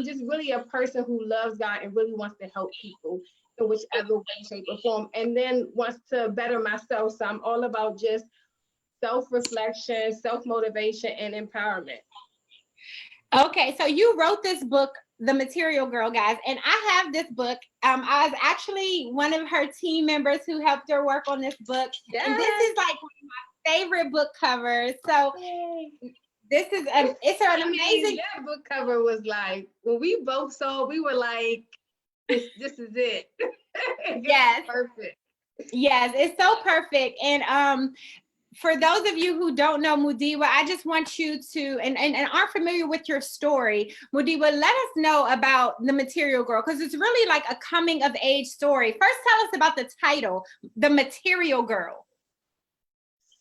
just really a person who loves God and really wants to help people in whichever way, shape, or form, and then wants to better myself. So I'm all about just self-reflection, self-motivation, and empowerment. Okay, so you wrote this book, The Material Girl, guys, and I have this book. I was actually one of her team members who helped her work on this book, and this is like one of my favorite book covers. So this is it's an amazing. That book cover was like, when we both saw, we were like, this is it. Yes, perfect. Yes, it's so perfect. And for those of you who don't know Mudiwa, I just want you to, and aren't familiar with your story, Mudiwa, let us know about The Material Girl, because it's really like a coming of age story. First, tell us about the title, The Material Girl.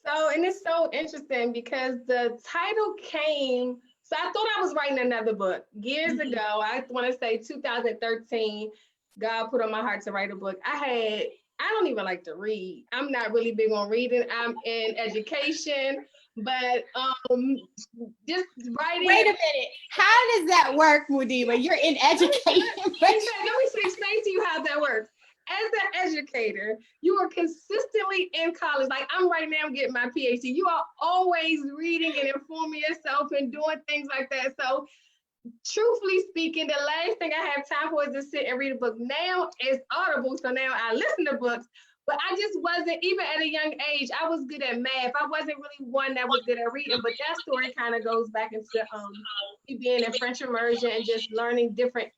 So, and it's so interesting because the title came, so I thought I was writing another book years ago. I want to say 2013, God put on my heart to write a book. I don't even like to read. I'm not really big on reading. I'm in education, but just writing. Wait a minute. How does that work, Mudiwa? You're in education. Let me explain to you how that works. As an educator, you are consistently in college. Like I'm right now getting my PhD. You are always reading and informing yourself and doing things like that. So truthfully speaking, the last thing I have time for is to sit and read a book. Now it's Audible, so now I listen to books, but I just wasn't, even at a young age, I was good at math. I wasn't really one that was good at reading, but that story kind of goes back into me being in French immersion and just learning different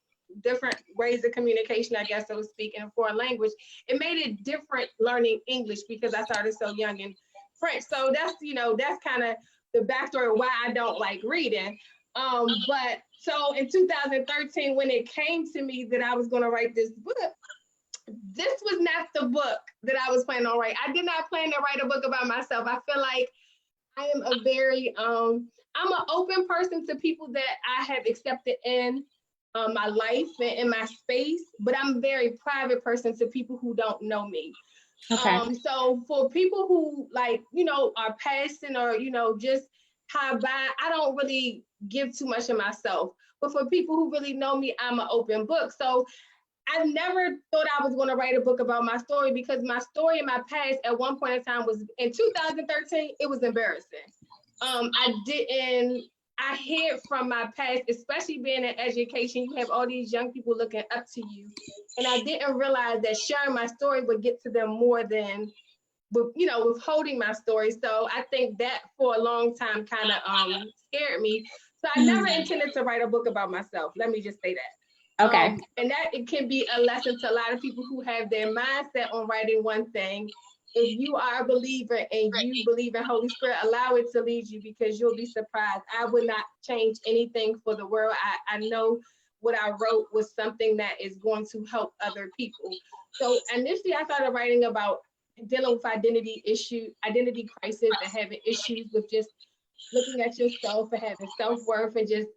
ways of communication, I guess, so to speak, in a foreign language. It made it different learning English because I started so young in French. So that's kind of the backstory of why I don't like reading. But so in 2013, when it came to me that I was going to write this book, this was not the book that I was planning on writing. I did not plan to write a book about myself. I feel like I am a very, I'm an open person to people that I have accepted in my life and in my space, but I'm a very private person to people who don't know me. Okay. So for people who are passing or, just how by, I don't really give too much of myself. But for people who really know me, I'm an open book. So I never thought I was going to write a book about my story because my story in my past at one point in time was in 2013, it was embarrassing. I hid from my past, especially being in education. You have all these young people looking up to you. And I didn't realize that sharing my story would get to them more than, withholding my story. So I think that for a long time kind of scared me. So I never intended to write a book about myself. Let me just say that. Okay. And that it can be a lesson to a lot of people who have their mindset on writing one thing. If you are a believer and you believe in Holy Spirit, allow it to lead you because you'll be surprised. I would not change anything for the world. I know what I wrote was something that is going to help other people. So initially I started writing about dealing with identity crisis and having issues with just looking at yourself and having self-worth and just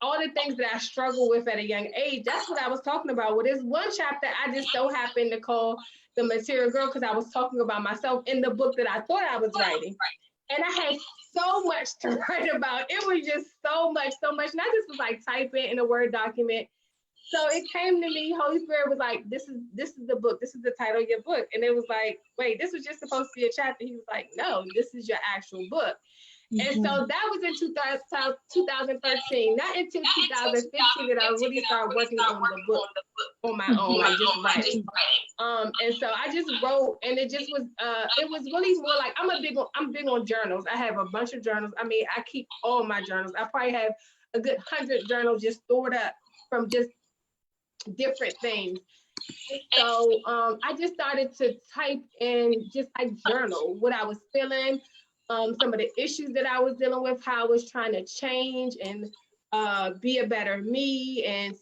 all the things that I struggle with at a young age. That's what I was talking about. Well, there's one chapter I just so happened to call The Material Girl because I was talking about myself in the book that I thought I was writing. And I had so much to write about. It was just so much. And I just was like typing in a Word document. So it came to me, Holy Spirit was like, this is the book. This is the title of your book. And it was like, wait, this was just supposed to be a chapter. He was like, no, this is your actual book. And so that was in 2013, not until 2015 that I really started working on the book on my own, like just writing. And so I just wrote, and it just was, it was really more like, I'm big on journals. I have a bunch of journals. I mean, I keep all my journals. I probably have a good 100 journals just stored up from just different things. So I just started to type in just like journal what I was feeling, some of the issues that I was dealing with, how I was trying to change and be a better me, and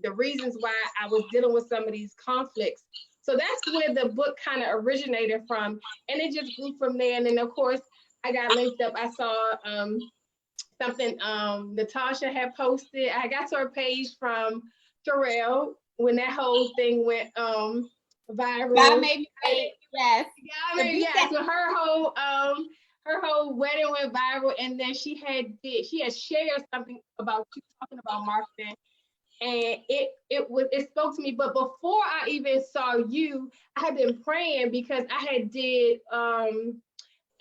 the reasons why I was dealing with some of these conflicts. So that's where the book kind of originated from, and it just grew from there. And then of course I got linked up. I saw something Natasha had posted. I got to her page from Terrell when that whole thing went viral. God made me wait. Yes. Yes. So her whole wedding went viral, and then she had shared something about you talking about marketing, and it spoke to me. But before I even saw you, I had been praying because I had did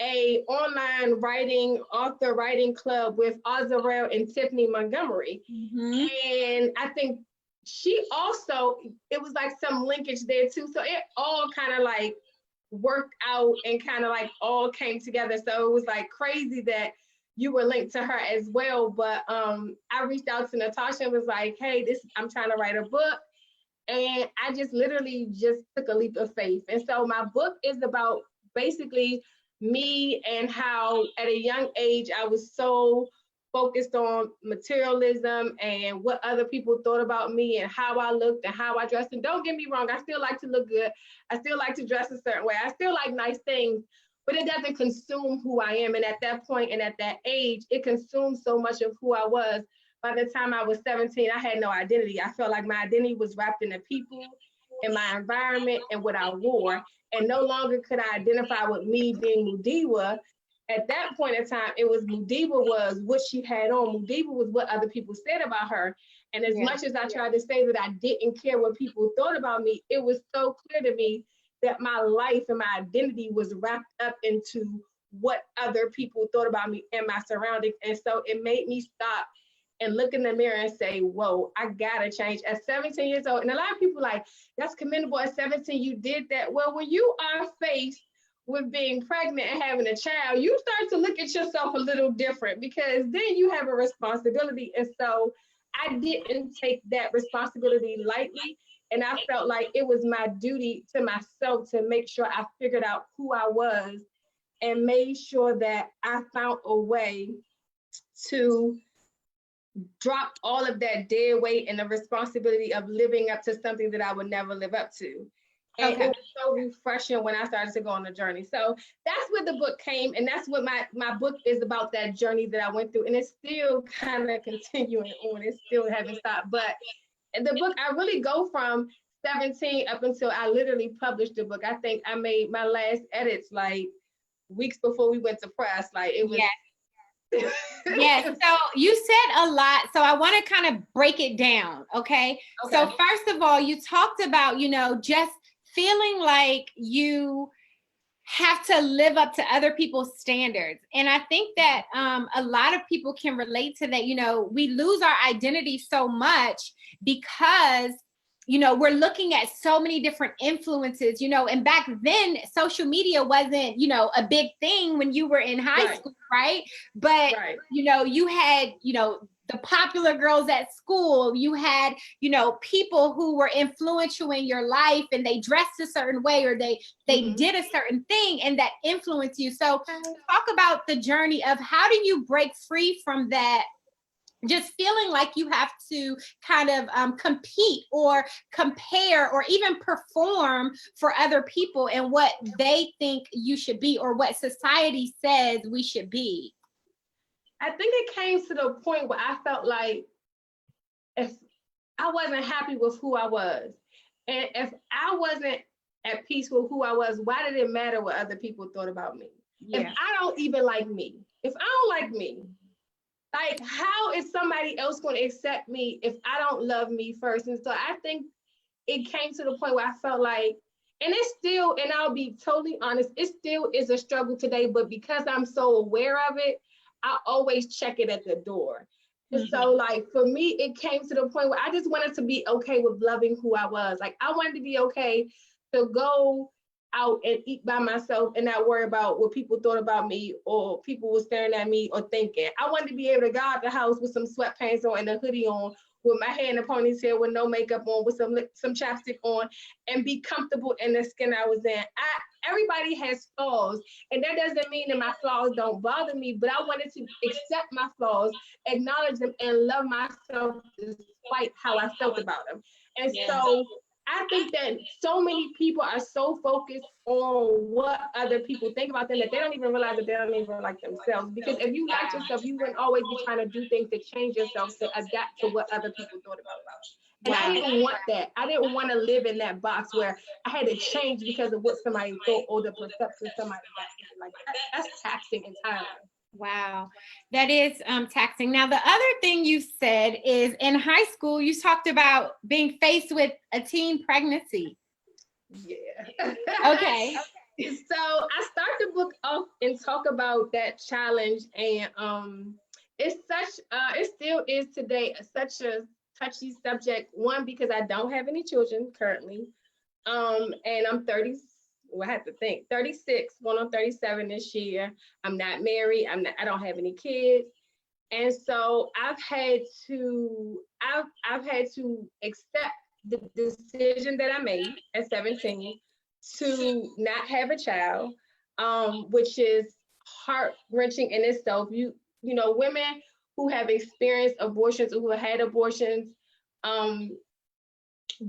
a online author writing club with Azarel and Tiffany Montgomery. Mm-hmm. And I think she also, it was like some linkage there too. So it all kind of like worked out and kind of like all came together. So it was like crazy that you were linked to her as well. But I reached out to Natasha and was like, hey, I'm trying to write a book. And I just literally just took a leap of faith. And so my book is about basically me and how at a young age I was so focused on materialism and what other people thought about me and how I looked and how I dressed. And don't get me wrong, I still like to look good. I still like to dress a certain way. I still like nice things, but it doesn't consume who I am. And at that point and at that age, it consumed so much of who I was. By the time I was 17, I had no identity. I felt like my identity was wrapped in the people, in my environment, and what I wore. And no longer could I identify with me being Mudiwa. At that point in time, it was Mudiwa was what she had on. Mudiwa was what other people said about her. And as much as I tried to say that I didn't care what people thought about me, it was so clear to me that my life and my identity was wrapped up into what other people thought about me and my surroundings. And so it made me stop and look in the mirror and say, whoa, I gotta change. At 17 years old, and a lot of people like, that's commendable. At 17, you did that. Well, when you are faced with being pregnant and having a child, you start to look at yourself a little different because then you have a responsibility. And so I didn't take that responsibility lightly. And I felt like it was my duty to myself to make sure I figured out who I was and made sure that I found a way to drop all of that dead weight and the responsibility of living up to something that I would never live up to. And it was so refreshing when I started to go on the journey. So that's where the book came. And that's what my book is about, that journey that I went through. And it's still kind of continuing on. It still hasn't stopped. But in the book, I really go from 17 up until I literally published the book. I think I made my last edits like weeks before we went to press. Like it was. Yes. So you said a lot. So I want to kind of break it down. Okay. So first of all, you talked about, just feeling like you have to live up to other people's standards. And I think that a lot of people can relate to that. We lose our identity so much because we're looking at so many different influences, and back then social media wasn't, a big thing when you were in high school, right? But, you had, the popular girls at school, you had, people who were influential in your life and they dressed a certain way or they did a certain thing and that influenced you. So talk about the journey of how do you break free from that, just feeling like you have to kind of compete or compare or even perform for other people and what they think you should be or what society says we should be. I think it came to the point where I felt like if I wasn't happy with who I was, and if I wasn't at peace with who I was, why did it matter what other people thought about me? If I don't even like me, if I don't like me, like, how is somebody else going to accept me if I don't love me first? And so I think it came to the point where I felt like, and it's still, and I'll be totally honest, it still is a struggle today, but because I'm so aware of it, I always check it at the door. And so like, for me, it came to the point where I just wanted to be okay with loving who I was. Like, I wanted to be okay to go out and eat by myself and not worry about what people thought about me or people were staring at me or thinking. I wanted to be able to go out the house with some sweatpants on and a hoodie on, with my hair in a ponytail, with no makeup on, with some chapstick on, and be comfortable in the skin I was in. Everybody has flaws, and that doesn't mean that my flaws don't bother me, but I wanted to accept my flaws, acknowledge them, and love myself despite how I felt about them. And so I think that so many people are so focused on what other people think about them that they don't even realize that they don't even like themselves. Because if you like yourself, you wouldn't always be trying to do things to change yourself to adapt to what other people thought about. And I didn't want that. I didn't want to live in that box where I had to change because of what somebody thought or the perception somebody got. Like that's taxing entirely. Wow, that is taxing. Now, the other thing you said is in high school, you talked about being faced with a teen pregnancy. Yeah. Okay. So I start the book off and talk about that challenge, and it's such it still is today such a touchy subject. One, because I don't have any children currently, and I'm 30. Well, I have to think 36, going on 37 this year. I'm not married. I don't have any kids, and so I've had to accept the decision that I made at 17 to not have a child, which is heart wrenching in itself. You know, women who have experienced abortions or who have had abortions, um,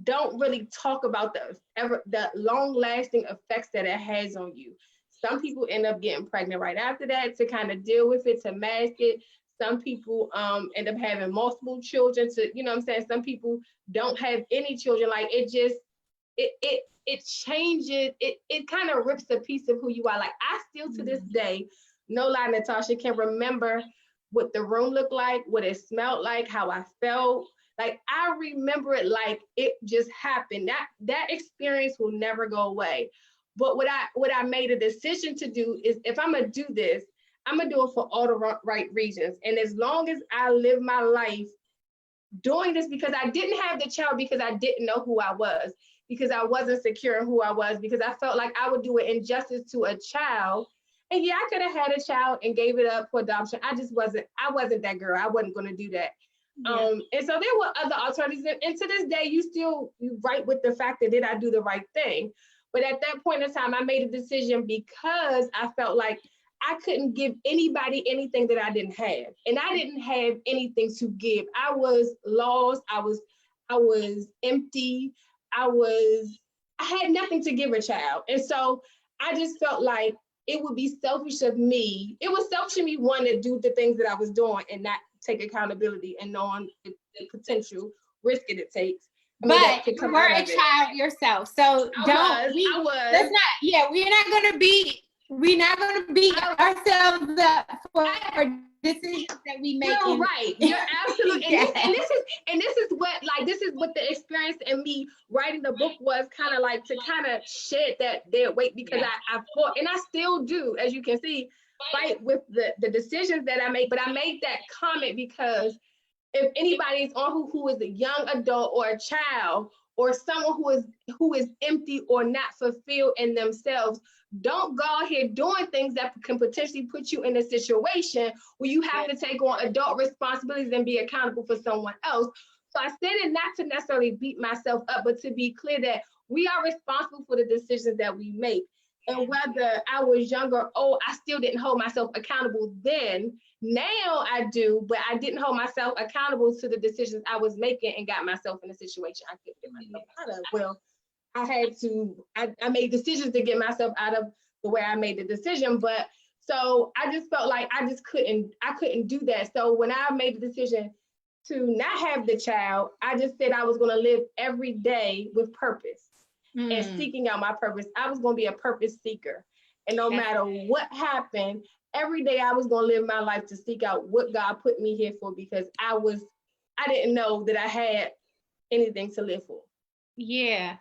don't really talk about the long lasting effects that it has on you. Some people end up getting pregnant right after that to kind of deal with it, to mask it. Some people end up having multiple children to, you know what I'm saying? Some people don't have any children. Like it changes, it kind of rips a piece of who you are. Like I still to this day, no lie, Natasha, can remember what the room looked like, what it smelled like, how I felt. Like I remember it like it just happened. That experience will never go away. But what I made a decision to do is, if I'm gonna do this, I'm gonna do it for all the right reasons. And as long as I live my life doing this, because I didn't have the child because I didn't know who I was, because I wasn't secure in who I was, because I felt like I would do an injustice to a child. And yeah, I could have had a child and gave it up for adoption. I wasn't that girl. I wasn't going to do that. Yeah. And so there were other alternatives. And to this day, you write with the fact that did I do the right thing? But at that point in time, I made a decision because I felt like I couldn't give anybody anything that I didn't have. And I didn't have anything to give. I was lost. I was empty. I had nothing to give a child. And so I just felt like it would be selfish of me. It was selfish of me wanting to do the things that I was doing and not take accountability and knowing the potential risk it takes. But That could you come were out a of it. child yourself. So I let's was. not, yeah, we're not gonna beat ourselves up for decisions that we make. You're right. You're absolutely. Yes. This is what the experience and me writing the book was kind of like, to kind of shed that dead weight, because I fought, and I still do, as you can see, fight with the decisions that I make. But I made that comment because if anybody is on who is a young adult or a child, or someone who is empty or not fulfilled in themselves, don't go out here doing things that can potentially put you in a situation where you have to take on adult responsibilities and be accountable for someone else. So I said it not to necessarily beat myself up, but to be clear that we are responsible for the decisions that we make. And whether I was young or old, I still didn't hold myself accountable then. Now I do, but I didn't hold myself accountable to the decisions I was making and got myself in a situation I couldn't get myself out of. Well, I made decisions to get myself out of the way I made the decision. But so I just felt like I couldn't do that. So when I made the decision to not have the child, I just said I was going to live every day with purpose and seeking out my purpose. I was going to be a purpose seeker. And no matter what happened, every day I was going to live my life to seek out what God put me here for, because I didn't know that I had anything to live for. Yeah.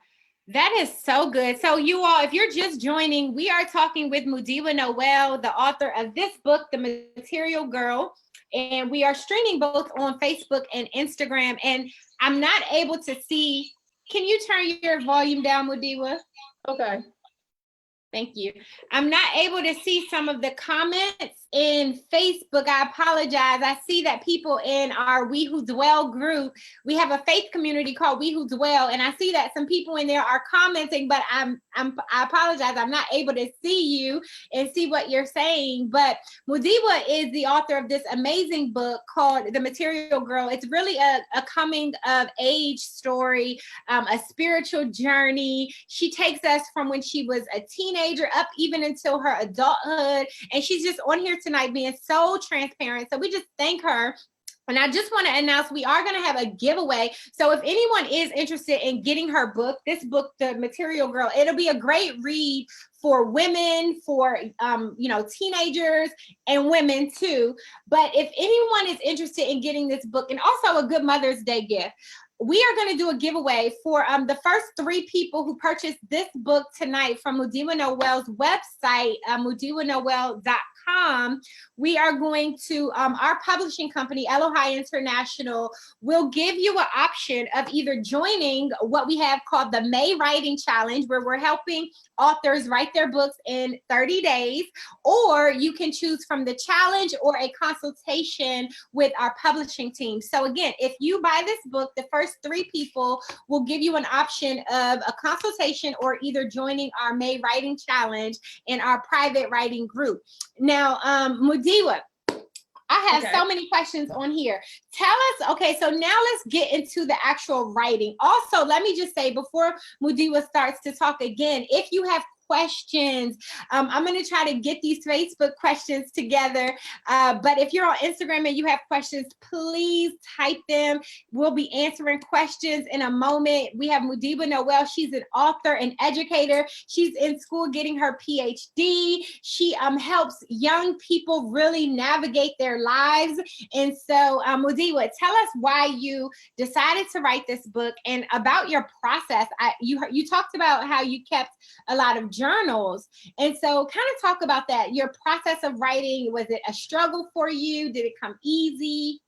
That is so good. So you all, if you're just joining, we are talking with Mudiwa Noel, the author of this book, The Material Girl. And we are streaming both on Facebook and Instagram. And I'm not able to see. Can you turn your volume down, Mudiwa? Okay. Thank you. I'm not able to see some of the comments in Facebook. I apologize. I see that people in our We Who Dwell group, we have a faith community called We Who Dwell, and I see that some people in there are commenting, but I apologize. I'm not able to see you and see what you're saying. But Mudiwa is the author of this amazing book called The Material Girl. It's really a coming of age story, a spiritual journey. She takes us from when she was a teenager up even until her adulthood. And she's just on here tonight being so transparent. So we just thank her And I just want to announce we are going to have a giveaway. So if anyone is interested in getting her book, this book, The Material Girl, it'll be a great read for women, for teenagers and women too. But if anyone is interested in getting this book, and also a good Mother's Day gift, we are going to do a giveaway for the first 3 people who purchase this book tonight from Mudiwa Noel's website, mudiwanoel.com. We are going to, our publishing company, Elohai International, will give you an option of either joining what we have called the May Writing Challenge, where we're helping authors write their books in 30 days, or you can choose from the challenge or a consultation with our publishing team. So again, if you buy this book, the first 3 people will give you an option of a consultation or either joining our May Writing Challenge in our private writing group. Now, Mudiwa, I have so many questions on here. Tell us, okay, so now let's get into the actual writing. Also, let me just say before Mudiwa starts to talk again, if you have questions, I'm going to try to get these Facebook questions together. But if you're on Instagram and you have questions, please type them. We'll be answering questions in a moment. We have Mudiwa Noel. She's an author and educator. She's in school getting her PhD. She helps young people really navigate their lives. And so, Mudiwa, tell us why you decided to write this book and about your process. You talked about how you kept a lot of journals. And so kind of talk about that, your process of writing. Was it a struggle for you? Did it come easy?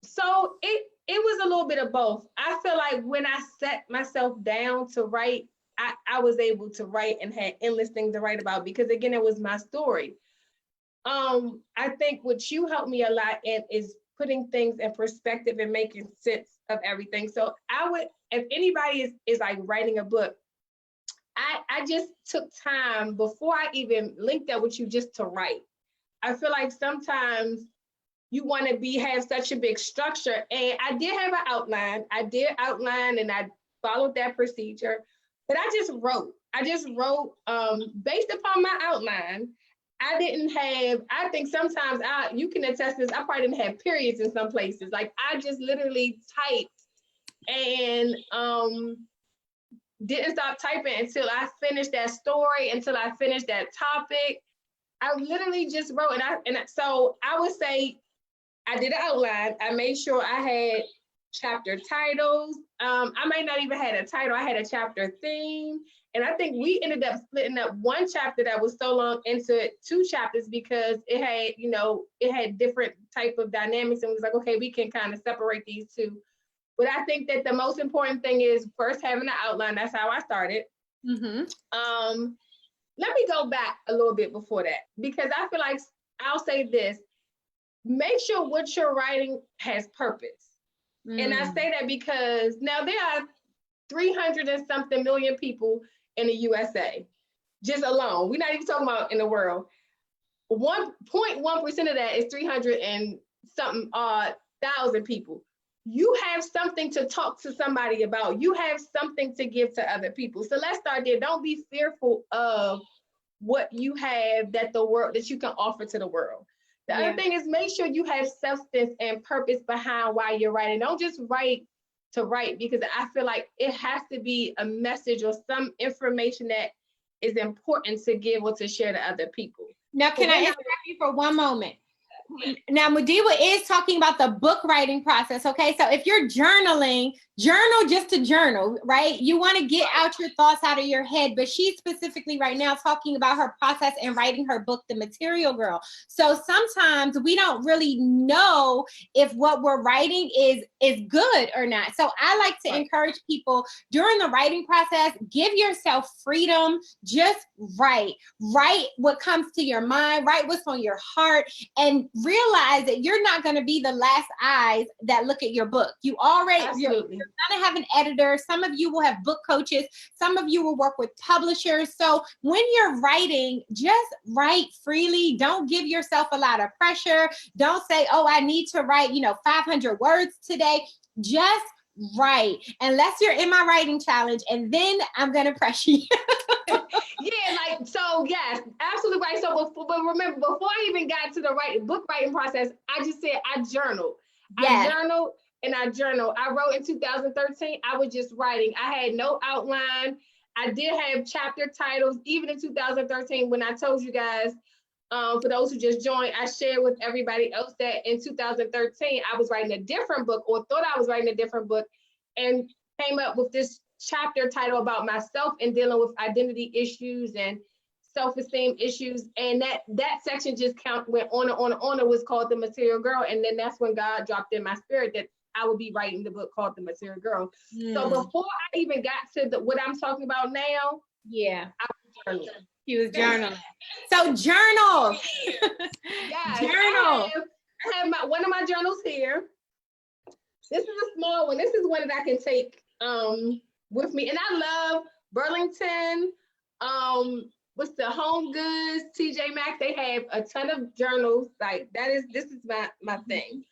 So it was a little bit of both. I feel like when I set myself down to write, I was able to write and had endless things to write about, because again, it was my story. I think what you helped me a lot in is putting things in perspective and making sense of everything. So I would, if anybody is like writing a book, I just took time before I even linked that with you just to write. I feel like sometimes you want to have such a big structure, and I did have an outline. I did outline and I followed that procedure, but I just wrote based upon my outline. I think sometimes you can attest this, I probably didn't have periods in some places. Like I just literally typed and didn't stop typing until I finished that story, until I finished that topic. I literally just wrote, so I would say I did an outline. I made sure I had chapter titles. I might not even had a title. I had a chapter theme. And I think we ended up splitting up one chapter that was so long into 2 chapters because it had different type of dynamics. And we was like, okay, we can kind of separate these 2. But I think that the most important thing is first having an outline. That's how I started. Mm-hmm. Let me go back a little bit before that, because I feel like I'll say this: make sure what you're writing has purpose. And I say that because now there are 300 and something million people in the USA, just alone. We're not even talking about in the world. 1.1% of that is 300 and something thousand people. You have something to talk to somebody about. You have something to give to other people. So let's start there. Don't be fearful of what you have that you can offer to the world. The other thing is make sure you have substance and purpose behind why you're writing. Don't just write to write, because I feel like it has to be a message or some information that is important to give or to share to other people. Now, can I interrupt you for one moment? Now, Mudiwa is talking about the book writing process, okay? So if you're journaling, journal just to journal, right? You want to get out your thoughts out of your head, but she's specifically right now talking about her process in writing her book, The Material Girl. So sometimes we don't really know if what we're writing is good or not. So I like to encourage people during the writing process, give yourself freedom, just write what comes to your mind, write what's on your heart, and realize that you're not going to be the last eyes that look at your book. You're going to have an editor. Some of you will have book coaches. Some of you will work with publishers. So when you're writing, just write freely. Don't give yourself a lot of pressure. Don't say, oh, I need to write, 500 words today. Just write, unless you're in my writing challenge, and then I'm going to pressure you. So So yes, absolutely right. So but remember, before I even got to the book writing process, I just said I journaled. Yes. I journaled. I wrote in 2013. I was just writing. I had no outline. I did have chapter titles, even in 2013 when I told you guys. For those who just joined, I shared with everybody else that in 2013 I was writing a different book, or thought I was writing a different book, and came up with this chapter title about myself and dealing with identity issues and self-esteem issues. And that section just went on and on and on. It was called The Material Girl. And then that's when God dropped in my spirit that I would be writing the book called The Material Girl. So before I even got to what I'm talking about now, yeah, I was journaling. he was journaling. So journal. Yes, journal. I have one of my journals here. This is a small one. This is one that I can take with me. And I love Burlington, what's the Home Goods, TJ Maxx. They have a ton of journals. Like this is my thing.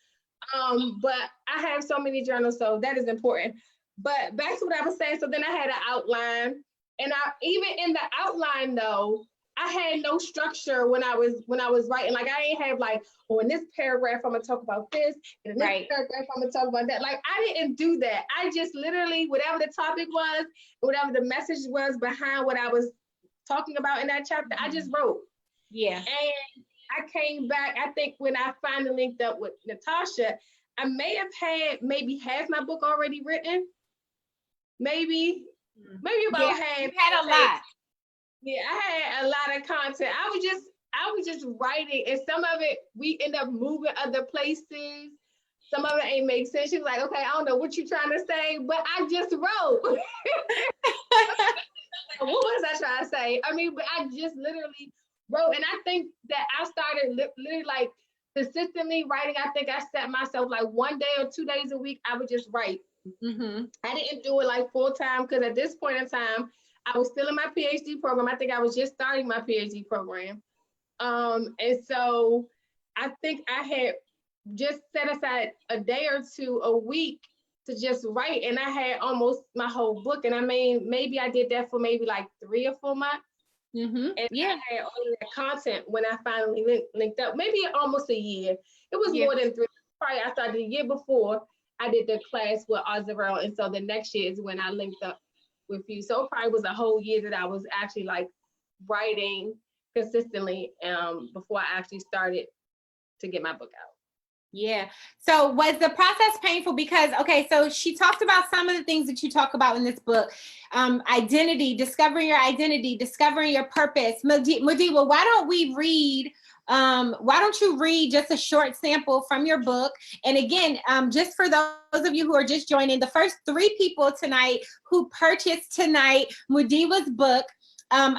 But I have so many journals, so that is important. But back to what I was saying. So then I had an outline, and even in the outline though, I had no structure when I was writing. Like I ain't have like, oh, in this paragraph I'm gonna talk about this, and in this paragraph I'm gonna talk about that. Like I didn't do that. I just literally, whatever the topic was, whatever the message was behind what I was talking about in that chapter, I just wrote. Yeah. And I came back, I think when I finally linked up with Natasha, I may have had maybe half my book already written. Maybe about half. You had a lot. Yeah, I had a lot of content. I was just writing, and some of it we end up moving other places. Some of it ain't make sense. She was like, okay, I don't know what you're trying to say, but I just wrote. What was I trying to say? I mean, but I just literally wrote. And I think that I started literally like consistently writing. I think I set myself like 1 day or 2 days a week, I would just write. I didn't do it like full time, because at this point in time, I was still in my PhD program. I think I was just starting my PhD program. And so I think I had just set aside a day or two a week to just write. And I had almost my whole book. And I mean, maybe I did that for maybe like 3 or 4 months. And I had all of that content when I finally linked up, maybe almost a year. It was more than 3. Probably I started the year before I did the class with Author. And so the next year is when I linked up with you. So it probably was a whole year that I was actually like writing consistently before I actually started to get my book out. Yeah. So was the process painful? Because, okay, so she talked about some of the things that you talk about in this book. Identity, discovering your purpose. Mudiwa, why don't you read just a short sample from your book? And again, just for those of you who are just joining, the first 3 people tonight who purchased tonight Mudiwa's book,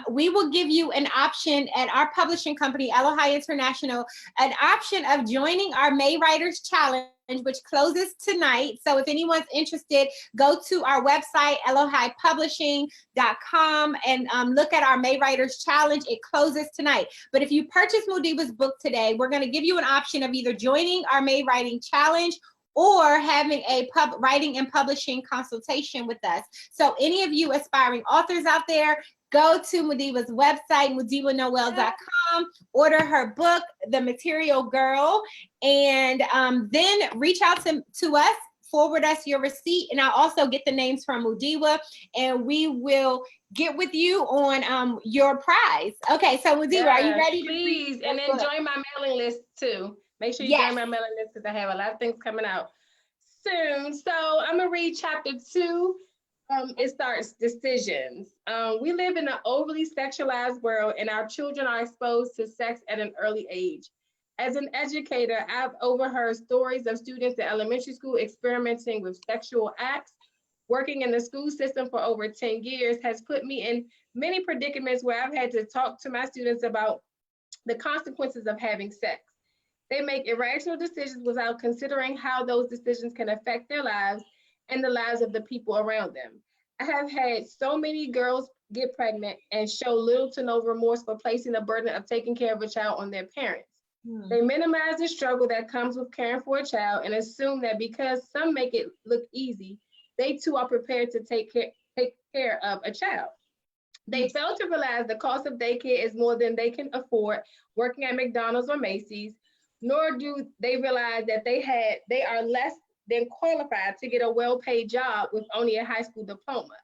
we will give you an option at our publishing company, Elohai International, an option of joining our May Writers Challenge, which closes tonight. So if anyone's interested, go to our website, ElohaiPublishing.com, and look at our May Writers Challenge. It closes tonight. But if you purchase Mudiwa's book today, we're going to give you an option of either joining our May Writing Challenge or having a writing and publishing consultation with us. So any of you aspiring authors out there, go to Mudiwa's website, MudiwaNoel.com, order her book, The Material Girl, and then reach out to us, forward us your receipt, and I'll also get the names from Mudiwa, and we will get with you on your prize. Okay, so Mudiwa, are you ready? Please, and then join my mailing list too. Make sure you join my mailing list, because I have a lot of things coming out soon. So I'm gonna read chapter 2. It starts decisions. We live in an overly sexualized world, and our children are exposed to sex at an early age. As an educator, I've overheard stories of students in elementary school experimenting with sexual acts. Working in the school system for over 10 years has put me in many predicaments where I've had to talk to my students about the consequences of having sex. They make irrational decisions without considering how those decisions can affect their lives and the lives of the people around them. I have had so many girls get pregnant and show little to no remorse for placing the burden of taking care of a child on their parents. They minimize the struggle that comes with caring for a child and assume that because some make it look easy, they too are prepared to take care of a child. They fail to realize the cost of daycare is more than they can afford working at McDonald's or Macy's, nor do they realize that they are less than qualified to get a well-paid job with only a high school diploma.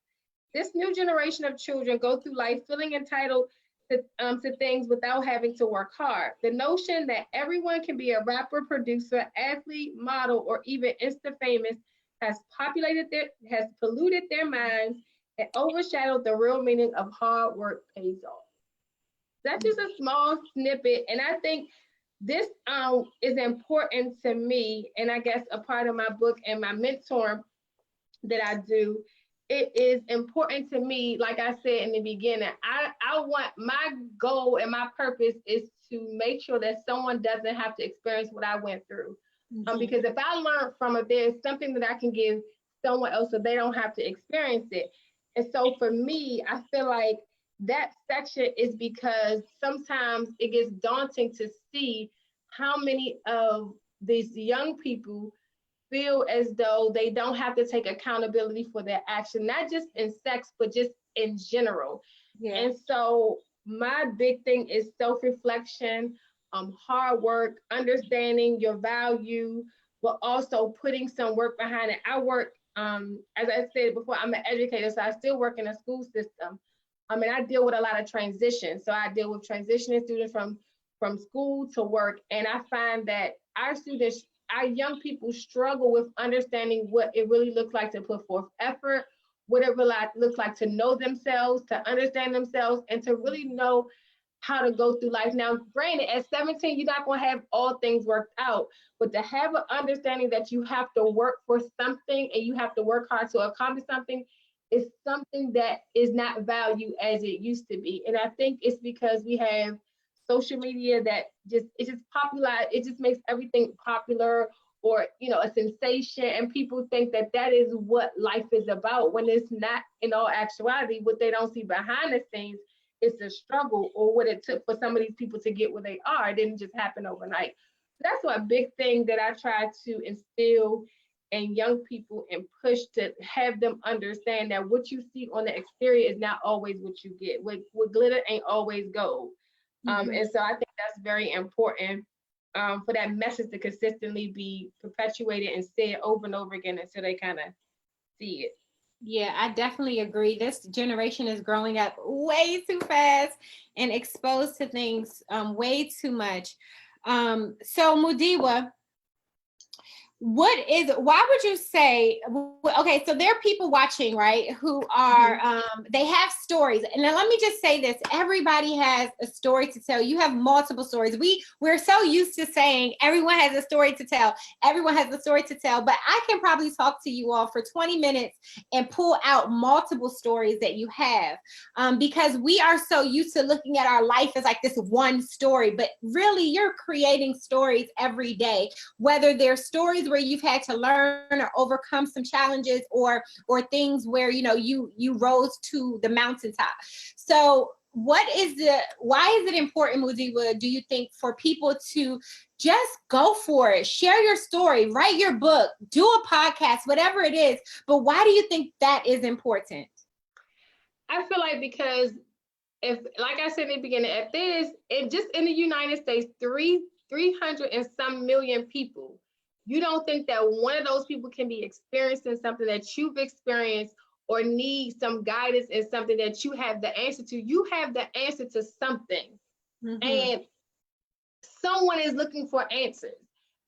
This new generation of children go through life feeling entitled to things without having to work hard. The notion that everyone can be a rapper, producer, athlete, model, or even Insta famous has polluted their minds and overshadowed the real meaning of hard work pays off. That's just a small snippet, and I think this is important to me, and I guess a part of my book and my mentor that I do. It is important to me, like I said in the beginning, I want, my goal and my purpose is to make sure that someone doesn't have to experience what I went through. Because if I learn from it, there's something that I can give someone else so they don't have to experience it. And so for me, I feel like that section is because sometimes it gets daunting to see how many of these young people feel as though they don't have to take accountability for their action, not just in sex, but just in general. Yeah. And so my big thing is self-reflection, hard work, understanding your value, but also putting some work behind it. I work, as I said before, I'm an educator, so I still work in a school system. And I deal with a lot of transition. So I deal with transitioning students from school to work. And I find that our young people struggle with understanding what it really looks like to put forth effort, what it really looks like to know themselves, to understand themselves, and to really know how to go through life. Now, granted, at 17, you're not going to have all things worked out, but to have an understanding that you have to work for something and you have to work hard to accomplish something is something that is not valued as it used to be. And I think it's because we have social media that it's just popular. It just makes everything popular or, a sensation. And people think that that is what life is about, when it's not. In all actuality, what they don't see behind the scenes is the struggle, or what it took for some of these people to get where they are. It didn't just happen overnight. That's a big thing that I try to instill in young people and push to have them understand that what you see on the exterior is not always what you get. What glitter ain't always gold. And so I think that's very important for that message to consistently be perpetuated and said over and over again until they kind of see it. Yeah, I definitely agree. This generation is growing up way too fast and exposed to things way too much. So Mudiwa, why would you say, okay, so there are people watching, right, who are, they have stories. And now let me just say this, everybody has a story to tell. You have multiple stories. We're so used to saying everyone has a story to tell. Everyone has a story to tell, but I can probably talk to you all for 20 minutes and pull out multiple stories that you have, because we are so used to looking at our life as like this one story, but really you're creating stories every day, whether they're stories where you've had to learn or overcome some challenges, or things where you rose to the mountaintop. So why is it important, Mudiwa, do you think, for people to just go for it, share your story, write your book, do a podcast, whatever it is? But why do you think that is important? I feel like because if, like I said in the beginning, if it just in the United States, 300 and some million people, you don't think that one of those people can be experiencing something that you've experienced, or need some guidance in something that you have the answer to? You have the answer to something, and someone is looking for answers.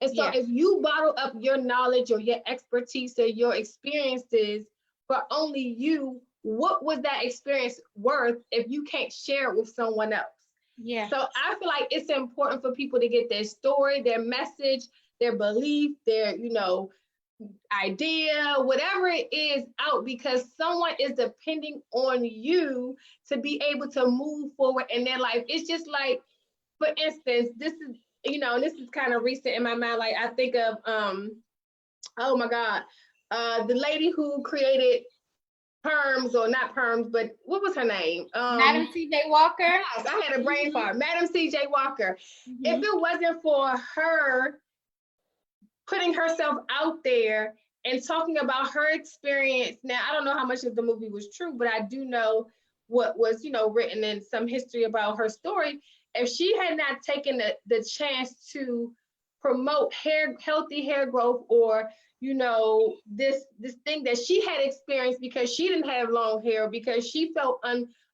And so if you bottle up your knowledge or your expertise or your experiences for only you, what was that experience worth if you can't share it with someone else? Yeah. So I feel like it's important for people to get their story, their message, their belief, their, idea, whatever it is, out, because someone is depending on you to be able to move forward in their life. It's just like, for instance, this is kind of recent in my mind. Like I think of, oh my God, the lady who created Perms, or not Perms, but what was her name? Madam C.J. Walker. Yes, I had a brain fart. Madam C.J. Walker. If it wasn't for her putting herself out there and talking about her experience, now I don't know how much of the movie was true, but I do know what was, you know, written in some history about her story, if she had not taken the chance to promote healthy hair growth, or, you know, this thing that she had experienced because she didn't have long hair, because she felt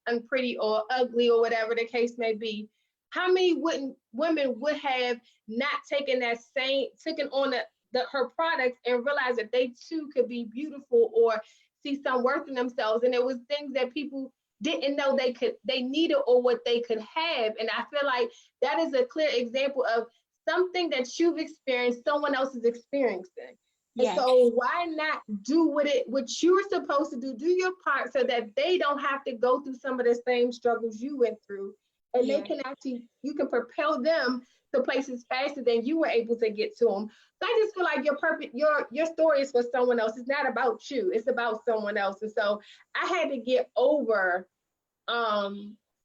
unpretty or ugly or whatever the case may be, how many women would have not taken on her products and realized that they too could be beautiful or see some worth in themselves? And it was things that people didn't know they needed or what they could have. And I feel like that is a clear example of something that you've experienced, someone else is experiencing. And Yes. so why not do what you're supposed to do your part, so that they don't have to go through some of the same struggles you went through, and they can actually, you can propel them to places faster than you were able to get to them. So I just feel like your story is for someone else. It's not about you, it's about someone else. And so I had to get over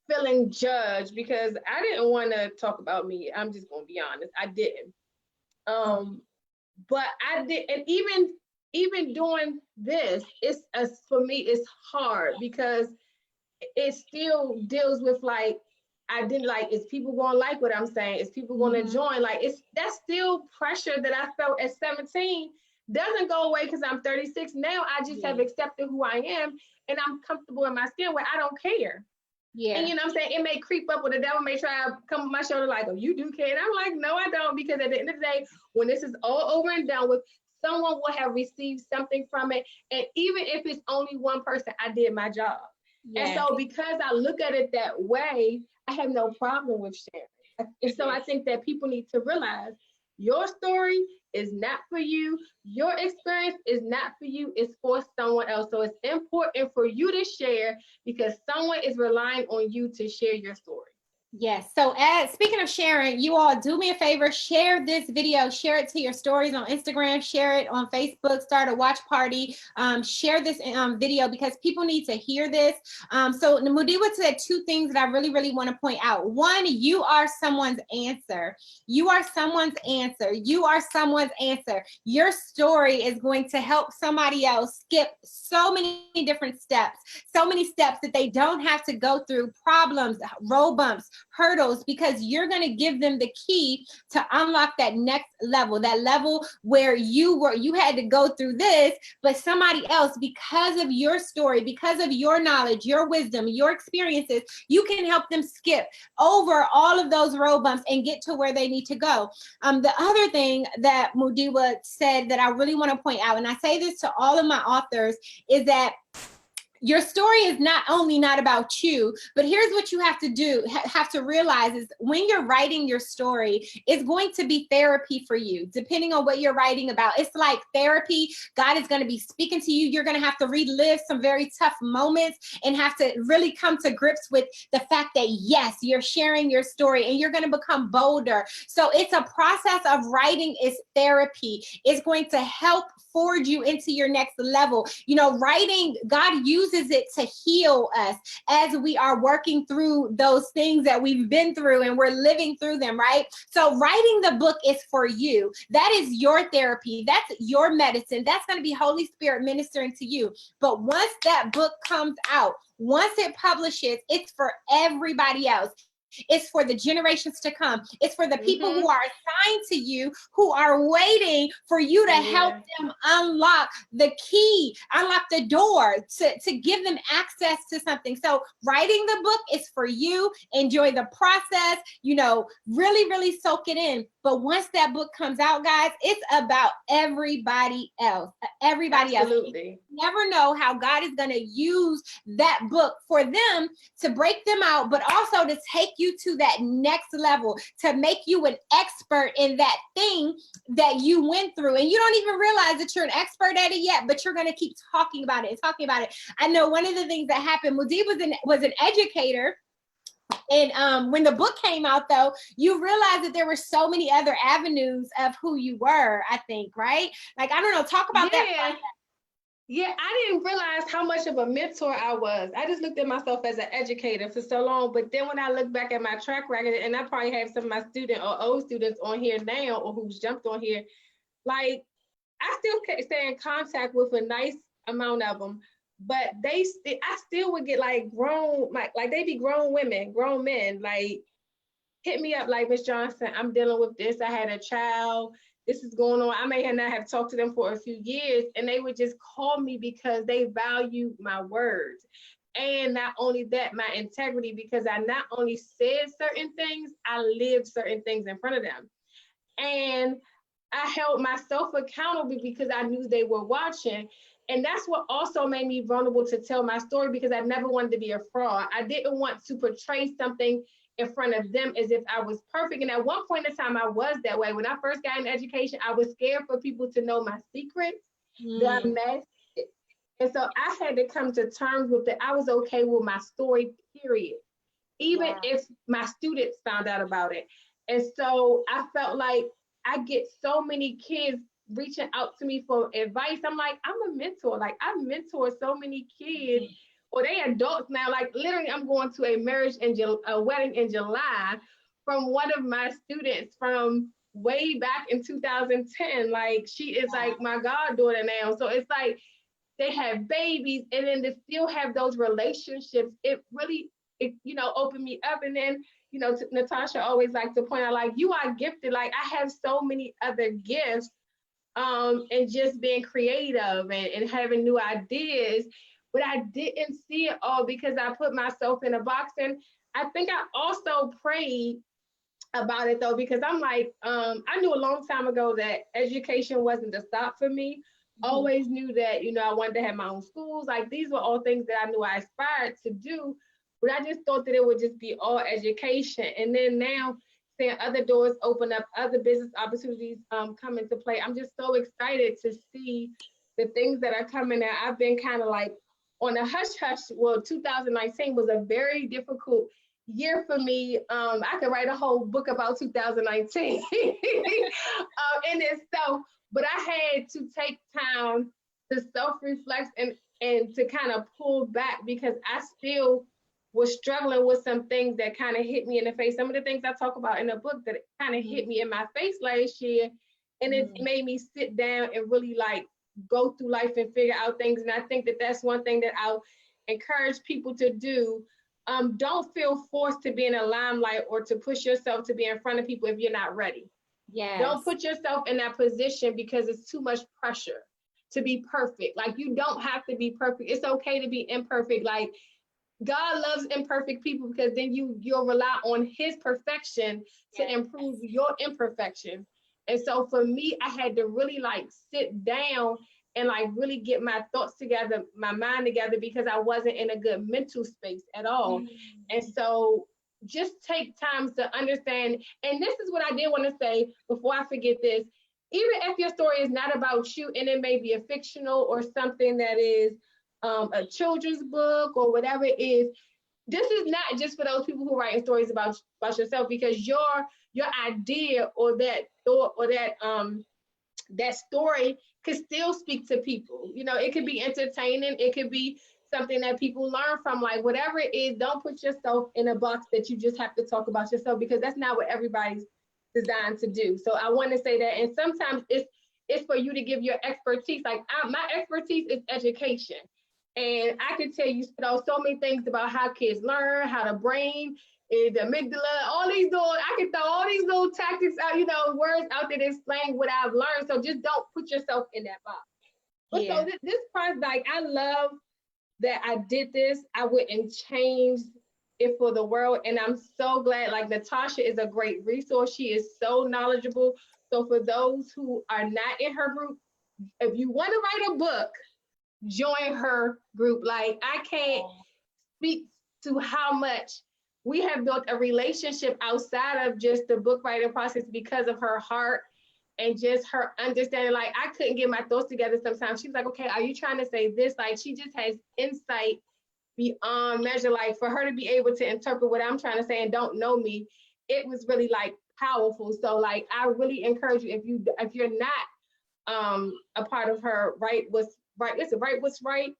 feeling judged, because I didn't want to talk about me. I'm just gonna be honest, I didn't. But I did, and even doing this, for me, it's hard, because it still deals with, like, I didn't like, is people gonna like what I'm saying? Is people gonna join? Like, that's still pressure that I felt at 17. Doesn't go away because I'm 36 now. I just have accepted who I am, and I'm comfortable in my skin where I don't care. Yeah. And you know what I'm saying? It may creep up, with the devil may try to come on my shoulder like, oh, you do care. And I'm like, no, I don't. Because at the end of the day, when this is all over and done with, someone will have received something from it. And even if it's only one person, I did my job. And so because I look at it that way, I have no problem with sharing. And so I think that people need to realize your story is not for you. Your experience is not for you. It's for someone else. So it's important for you to share, because someone is relying on you to share your story. Yes. So speaking of sharing, you all do me a favor, share this video, share it to your stories on Instagram, share it on Facebook, start a watch party, share this video, because people need to hear this. So Mudiwa said two things that I really, really want to point out. One, you are someone's answer. You are someone's answer. You are someone's answer. Your story is going to help somebody else skip so many different steps, so many steps that they don't have to go through, problems, road bumps, hurdles, because you're going to give them the key to unlock that next level, that level where you had to go through this, but somebody else, because of your story, because of your knowledge, your wisdom, your experiences, you can help them skip over all of those road bumps and get to where they need to go. The other thing that Mudiwa said that I really want to point out, and I say this to all of my authors, is that your story is not only not about you, but here's what you have to do, have to realize is when you're writing your story, it's going to be therapy for you, depending on what you're writing about. It's like therapy. God is going to be speaking to you. You're going to have to relive some very tough moments and have to really come to grips with the fact that, yes, you're sharing your story and you're going to become bolder. So it's a process of writing is therapy. It's going to help forge you into your next level. You know, writing, God uses it to heal us as we are working through those things that we've been through and we're living through them, right? So writing the book is for you. That is your therapy. That's your medicine. That's going to be Holy Spirit ministering to you. But once that book comes out, once it publishes, it's for everybody else. It's for the generations to come. It's for the people who are assigned to you, who are waiting for you to help them unlock the key, unlock the door, to give them access to something. So writing the book is for you. Enjoy the process, you know, really, really soak it in. But once that book comes out, guys, it's about everybody else. Everybody else. You never know how God is going to use that book for them to break them out, but also to take you to that next level, to make you an expert in that thing that you went through. And you don't even realize that you're an expert at it yet, but you're going to keep talking about it and talking about it. I know one of the things that happened, Mudiwa was an educator. And when the book came out, though, you realized that there were so many other avenues of who you were, I think, right? Like, I don't know, talk about that. Yeah, I didn't realize how much of a mentor I was. I just looked at myself as an educator for so long. But then when I look back at my track record, and I probably have some of my student or old students on here now, or who's jumped on here, like, I still stay in contact with a nice amount of them. but I still would get like grown, like they be grown women, grown men, like hit me up like, Miss Johnson, I'm dealing with this. I had a child. This is going on. I may not have talked to them for a few years, and they would just call me because they value my words. And not only that, my integrity, because I not only said certain things, I lived certain things in front of them. And I held myself accountable because I knew they were watching. And that's what also made me vulnerable to tell my story, because I never wanted to be a fraud. I didn't want to portray something in front of them as if I was perfect. And at one point in time, I was that way. When I first got into education, I was scared for people to know my secrets, that I messed. And so I had to come to terms with that. I was okay with my story, period, even if my students found out about it. And so I felt like I get so many kids reaching out to me for advice. I'm like, I'm a mentor. Like, I've mentored so many kids, or they adults now. Like, literally, I'm going to a wedding in July from one of my students from way back in 2010. Like, she is like my goddaughter now. So it's like they have babies, and then to still have those relationships, it really, opened me up. And then, Natasha always likes to point out, like, you are gifted. Like, I have so many other gifts, and just being creative and having new ideas, but I didn't see it all because I put myself in a box. And I think I also prayed about it though, because I'm like, I knew a long time ago that education wasn't the stop for me. Always knew that, I wanted to have my own schools. Like, these were all things that I knew I aspired to do, but I just thought that it would just be all education. And then now seeing other doors open up, other business opportunities come into play, I'm just so excited to see the things that are coming out. I've been kind of like on a hush hush. Well, 2019 was a very difficult year for me. I could write a whole book about 2019 in itself, but I had to take time to self-reflect and to kind of pull back, because I still was struggling with some things that kind of hit me in the face. Some of the things I talk about in the book that kind of hit me in my face last year, and it made me sit down and really like go through life and figure out things. And I think that that's one thing that I'll encourage people to do. Don't feel forced to be in a limelight or to push yourself to be in front of people if you're not ready. Yes. Don't put yourself in that position because it's too much pressure to be perfect. Like, you don't have to be perfect. It's okay to be imperfect. Like, God loves imperfect people, because then you'll rely on his perfection to improve your imperfection. And so for me, I had to really like sit down and like really get my thoughts together, my mind together, because I wasn't in a good mental space at all. And so just take time to understand. And this is what I did want to say before I forget this. Even if your story is not about you, and it may be a fictional or something that is a children's book or whatever it is, this is not just for those people who write stories about yourself, because your idea or that thought or that story could still speak to people. It could be entertaining, it could be something that people learn from. Like, whatever it is, don't put yourself in a box that you just have to talk about yourself, because that's not what everybody's designed to do. So I want to say that. And sometimes it's for you to give your expertise. Like, my expertise is education. And I can tell you, so many things about how kids learn, how the brain, the amygdala, all these little, I can throw all these little tactics out, words out there to explain what I've learned. So just don't put yourself in that box. But so this part, like, I love that I did this. I wouldn't change it for the world. And I'm so glad, like, Natasha is a great resource. She is so knowledgeable. So for those who are not in her group, if you want to write a book, join her group. Like, I can't speak to how much we have built a relationship outside of just the book writing process because of her heart and just her understanding. Like, I couldn't get my thoughts together sometimes. She's like, okay, are you trying to say this? Like, she just has insight beyond measure. Like, for her to be able to interpret what I'm trying to say and don't know me, it was really like powerful. So like, I really encourage you, if you're not a part of her Right What's Right, listen, Right What's Right,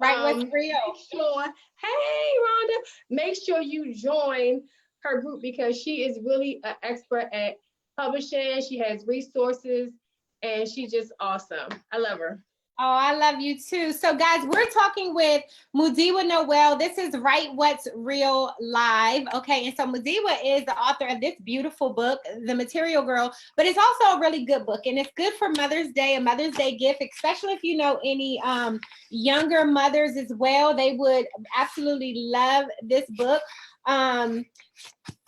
Right What's Real. Make sure, hey Rhonda, make sure you join her group, because she is really an expert at publishing. She has resources, and she's just awesome. I love her. Oh, I love you too. So guys, we're talking with Mudiwa Noel. This is Write What's Real Live. Okay. And so Mudiwa is the author of this beautiful book, The Material Girl, but it's also a really good book. And it's good for Mother's Day, a Mother's Day gift, especially if you know any younger mothers as well. They would absolutely love this book.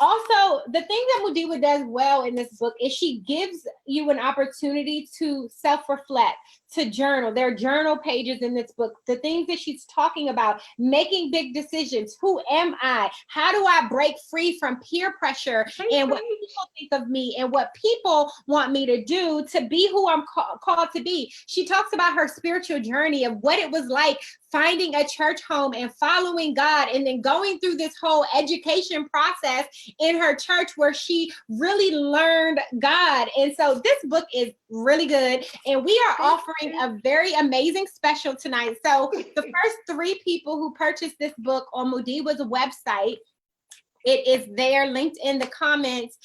Also, the thing that Mudiwa does well in this book is she gives you an opportunity to self-reflect, to journal. There are journal pages in this book. The things that she's talking about, making big decisions. Who am I? How do I break free from peer pressure and what people think of me and what people want me to do to be who I'm called to be? She talks about her spiritual journey of what it was like finding a church home and following God, and then going through this whole education process in her church where she really learned God. And so this book is really good, and we are offering a very amazing special tonight. So the first 3 people who purchased this book on Mudiwa's website, it is there linked in the comments.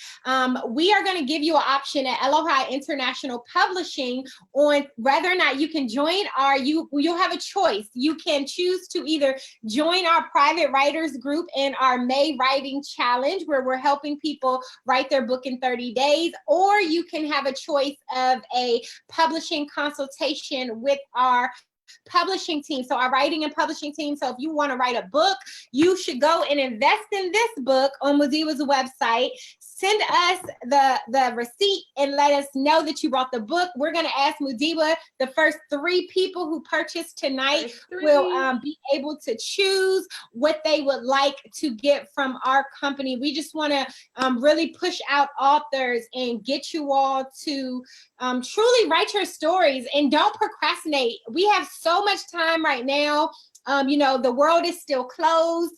We are going to give you an option at Elohai International Publishing on whether or not you can join you'll have a choice. You can choose to either join our private writers group in our May Writing Challenge, where we're helping people write their book in 30 days, or you can have a choice of a publishing consultation with our publishing team. So our writing and publishing team. So if you want to write a book, you should go and invest in this book on Mudiwa's website. Send us the receipt and let us know that you bought the book. We're going to ask Mudiwa, the first 3 people who purchase tonight will be able to choose what they would like to get from our company. We just want to really push out authors and get you all to truly write your stories and don't procrastinate. We have so much time right now. You know, the world is still closed.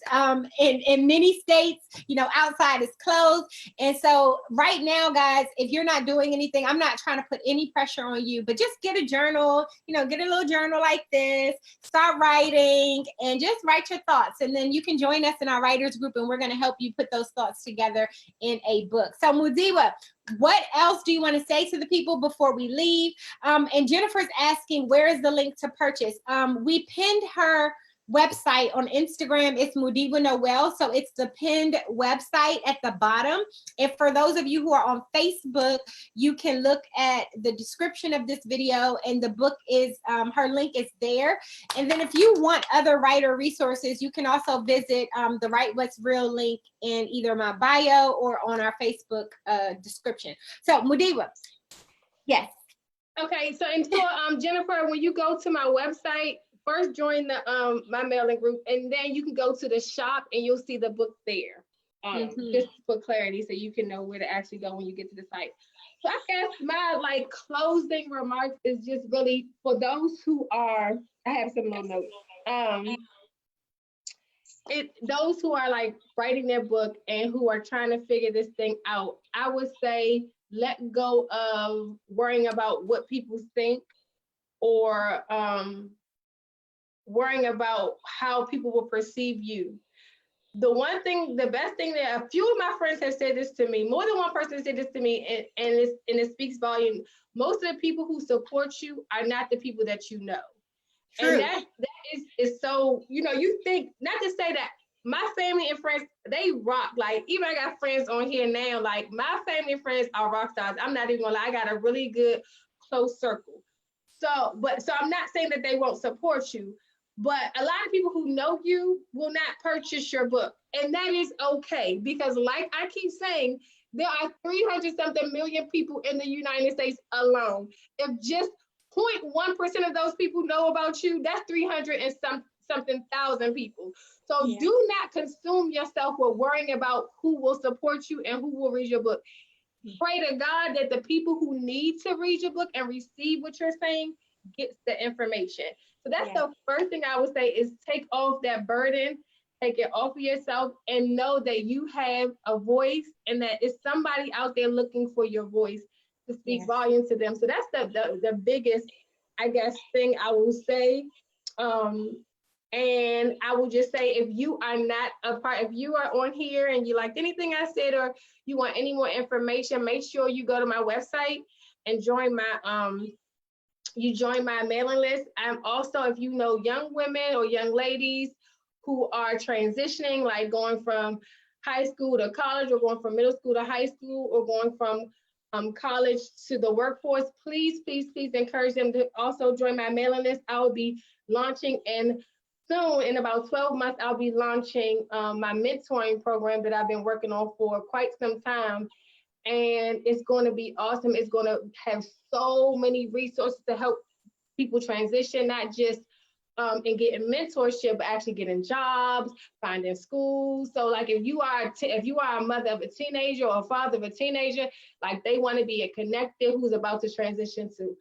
In many states, you know, outside is closed. And so right now, guys, if you're not doing anything, I'm not trying to put any pressure on you, but just get a journal, you know, get a little journal like this, start writing, and just write your thoughts. And then you can join us in our writers group, and we're going to help you put those thoughts together in a book. So Mudiwa, what else do you want to say to the people before we leave? And Jennifer's asking, where is the link to purchase? We pinned her website on Instagram. It's Mudiwa Noel. So it's the pinned website at the bottom. And for those of you who are on Facebook, you can look at the description of this video, and the book is, her link is there. And then if you want other writer resources, you can also visit the Write What's Real link in either my bio or on our Facebook description. So Mudiwa, yes. Okay, so and so Jennifer, when you go to my website, first join the my mailing group, and then you can go to the shop and you'll see the book there. Just for clarity, so you can know where to actually go when you get to the site. So I guess my closing remarks is just really for those who are, I have some little notes. Those who are writing their book and who are trying to figure this thing out, I would say let go of worrying about what people think, or worrying about how people will perceive you. The best thing that a few of my friends have said this to me, more than one person said this to me, and it speaks volume. Most of the people who support you are not the people that you know. True. And that is so, you think, not to say that my family and friends, they rock. Even I got friends on here now, my family and friends are rock stars. I'm not even gonna lie, I got a really good close circle. So I'm not saying that they won't support you, but a lot of people who know you will not purchase your book. And that is okay, because like I keep saying, there are 300-something million people in the United States alone. If just 0.1% of those people know about you, that's 300 and something thousand people. So do not consume yourself with worrying about who will support you and who will read your book. Pray to God that the people who need to read your book and receive what you're saying gets the information. So that's the first thing I would say, is take off that burden, take it off of yourself, and know that you have a voice and that it's somebody out there looking for your voice to speak volume to them. So that's the biggest, I guess, thing I will say. And I will just say, if you are not a part, if you are on here and you liked anything I said, or you want any more information, make sure you go to my website and join my you join my mailing list. I'm also, if you know young women or young ladies who are transitioning, like going from high school to college, or going from middle school to high school, or going from college to the workforce, please, please, please encourage them to also join my mailing list. I will be launching soon, in about 12 months, I'll be launching my mentoring program that I've been working on for quite some time. And it's going to be awesome. It's going to have so many resources to help people transition, not just in getting mentorship, but actually getting jobs, finding schools. So like if you are a mother of a teenager or a father of a teenager, like they want to be a connected who's about to transition to,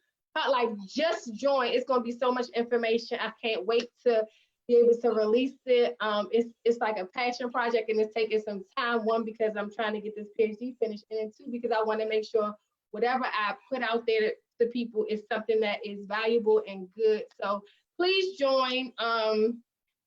like, just join. It's going to be so much information. I can't wait to be able to release it. It's like a passion project, and it's taking some time. One, because I'm trying to get this PhD finished, and then two, because I want to make sure whatever I put out there to people is something that is valuable and good. So please join. And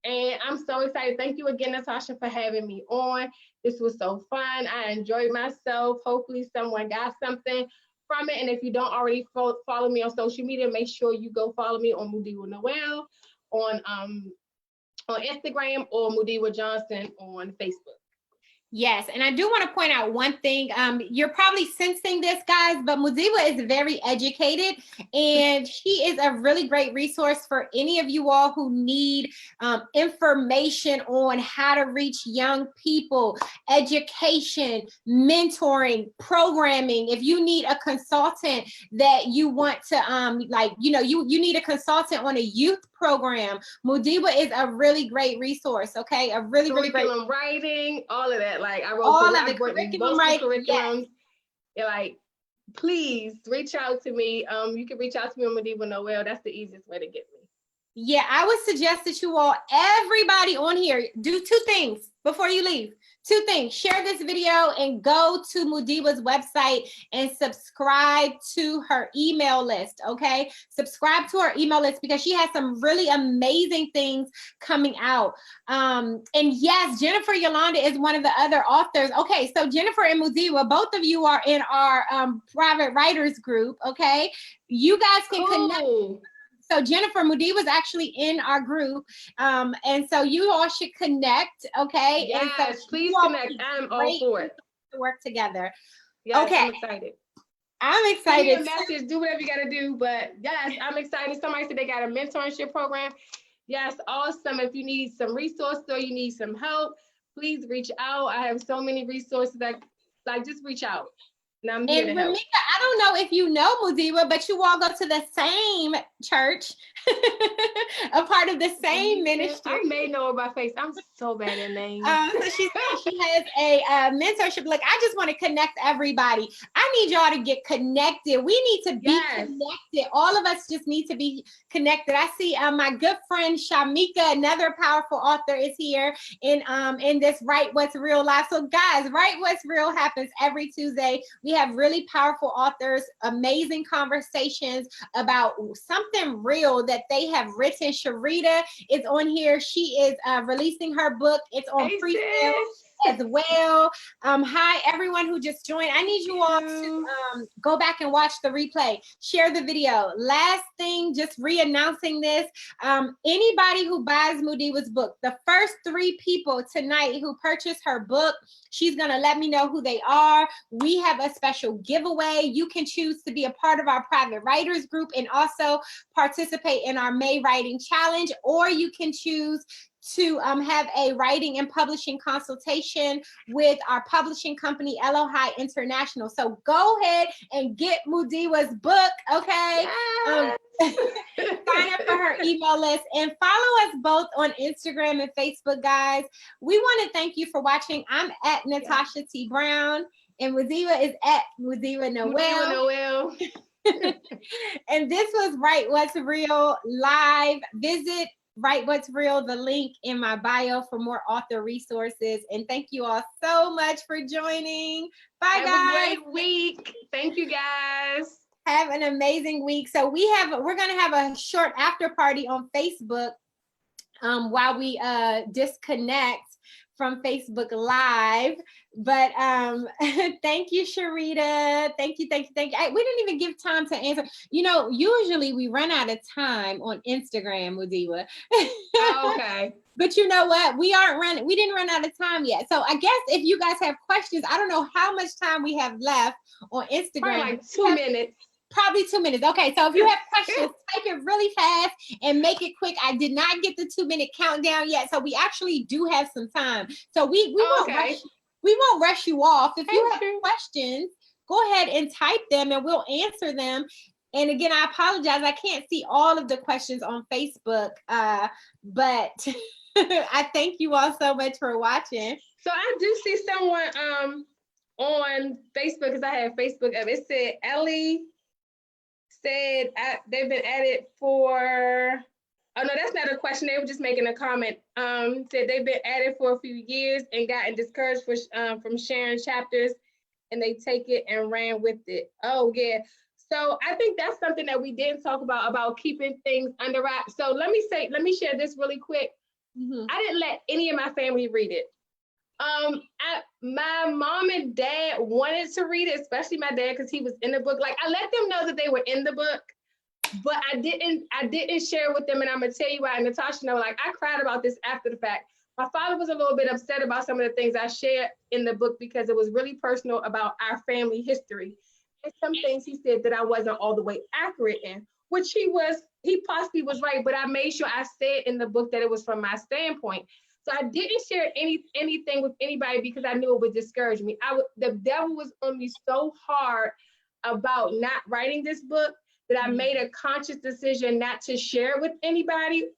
I'm so excited. Thank you again, Natasha, for having me on. This was so fun. I enjoyed myself. Hopefully someone got something from it. And if you don't already follow me on social media, make sure you go follow me on Mudiwa Noel on Instagram, or Mudiwa Johnson on Facebook. Yes, and I do want to point out one thing. You're probably sensing this, guys, but Mudiwa is very educated, and she is a really great resource for any of you all who need information on how to reach young people, education, mentoring, programming. If you need a consultant that you want to, you need a consultant on a youth program, Mudiwa is a really great resource. Okay, a really, really great writing, all of that. Like I wrote all of the curriculum writing. Curriculums. Yeah, like please reach out to me. You can reach out to me on Mudiwa Noel. That's the easiest way to get me. Yeah, I would suggest that you all, everybody on here, do two things before you leave. Two things. Share this video and go to Mudiwa's website and subscribe to her email list, okay? Subscribe to her email list because she has some really amazing things coming out. And yes, Jennifer Yolanda is one of the other authors. Okay, so Jennifer and Mudiwa, both of you are in our private writers group, okay? You guys can connect. So Jennifer, Mudiwa was actually in our group, and so you all should connect, okay? Yes, and so please connect. I'm all for it. To work together. Yes, okay. I'm excited. I'm excited. Send me a message, do whatever you got to do, but yes, I'm excited. Somebody said they got a mentorship program. Yes, awesome. If you need some resources or you need some help, please reach out. I have so many resources that, like, just reach out. And I'm here to help. I don't know if you know Mudiwa, but you all go to the same church, a part of the same ministry. I may know her by face. I'm so bad at names. So she has a mentorship. Like, I just want to connect everybody. I need y'all to get connected. We need to be connected. All of us just need to be connected. I see my good friend Shamika, another powerful author, is here in this Write What's Real live. So guys, Write What's Real happens every Tuesday. We have really powerful authors, amazing conversations about something real that they have written. Sharita is on here. She is releasing her book. It's on pre-sale as well. Hi, everyone who just joined. I need you all to go back and watch the replay. Share the video. Last thing, just re-announcing this. Anybody who buys Mudiwa's book, the first 3 people tonight who purchase her book, she's going to let me know who they are. We have a special giveaway. You can choose to be a part of our private writers group and also participate in our May Writing Challenge, or you can choose to have a writing and publishing consultation with our publishing company, Elohai International. So go ahead and get Mudiwa's book, okay? Yes. Sign up for her email list and follow us both on Instagram and Facebook, guys. We want to thank you for watching. I'm at Natasha T. Brown, and Mudiwa is at Mudiwa Noel. And this was Write What's Real live. Visit Write What's Real, the link in my bio for more author resources. And thank you all so much for joining. Bye, guys. Have a great week. Thank you, guys. Have an amazing week. So we're going to have a short after party on Facebook while we disconnect from Facebook Live. But thank you, Sharita. Thank you. We didn't even give time to answer. You know, usually we run out of time on Instagram, Mudiwa. Okay. But you know what? We didn't run out of time yet. So I guess if you guys have questions, I don't know how much time we have left on Instagram. Probably like 2 minutes. Probably 2 minutes. Okay, so if you have questions, type it really fast and make it quick. I did not get the 2-minute countdown yet, so we actually do have some time. So we won't rush you off. If you have questions, go ahead and type them and we'll answer them. And again, I apologize. I can't see all of the questions on Facebook, but I thank you all so much for watching. So I do see someone on Facebook, because I have Facebook up. It said Ellie said they've been at it for, oh no, that's not a question. They were just making a comment. Said they've been at it for a few years and gotten discouraged from sharing chapters, and they take it and ran with it. Oh yeah. So I think that's something that we didn't talk about keeping things under wraps. So let me share this really quick. Mm-hmm. I didn't let any of my family read it. My mom and dad wanted to read it, especially my dad, because he was in the book. Like, I let them know that they were in the book, but I didn't share with them. And I'm gonna tell you why. And Natasha know, like, I cried about this after the fact. My father was a little bit upset about some of the things I shared in the book because it was really personal about our family history. And some things he said that I wasn't all the way accurate in, which he possibly was right, but I made sure I said in the book that it was from my standpoint. So I didn't share anything with anybody because I knew it would discourage me. The devil was on me so hard about not writing this book that I made a conscious decision not to share with anybody,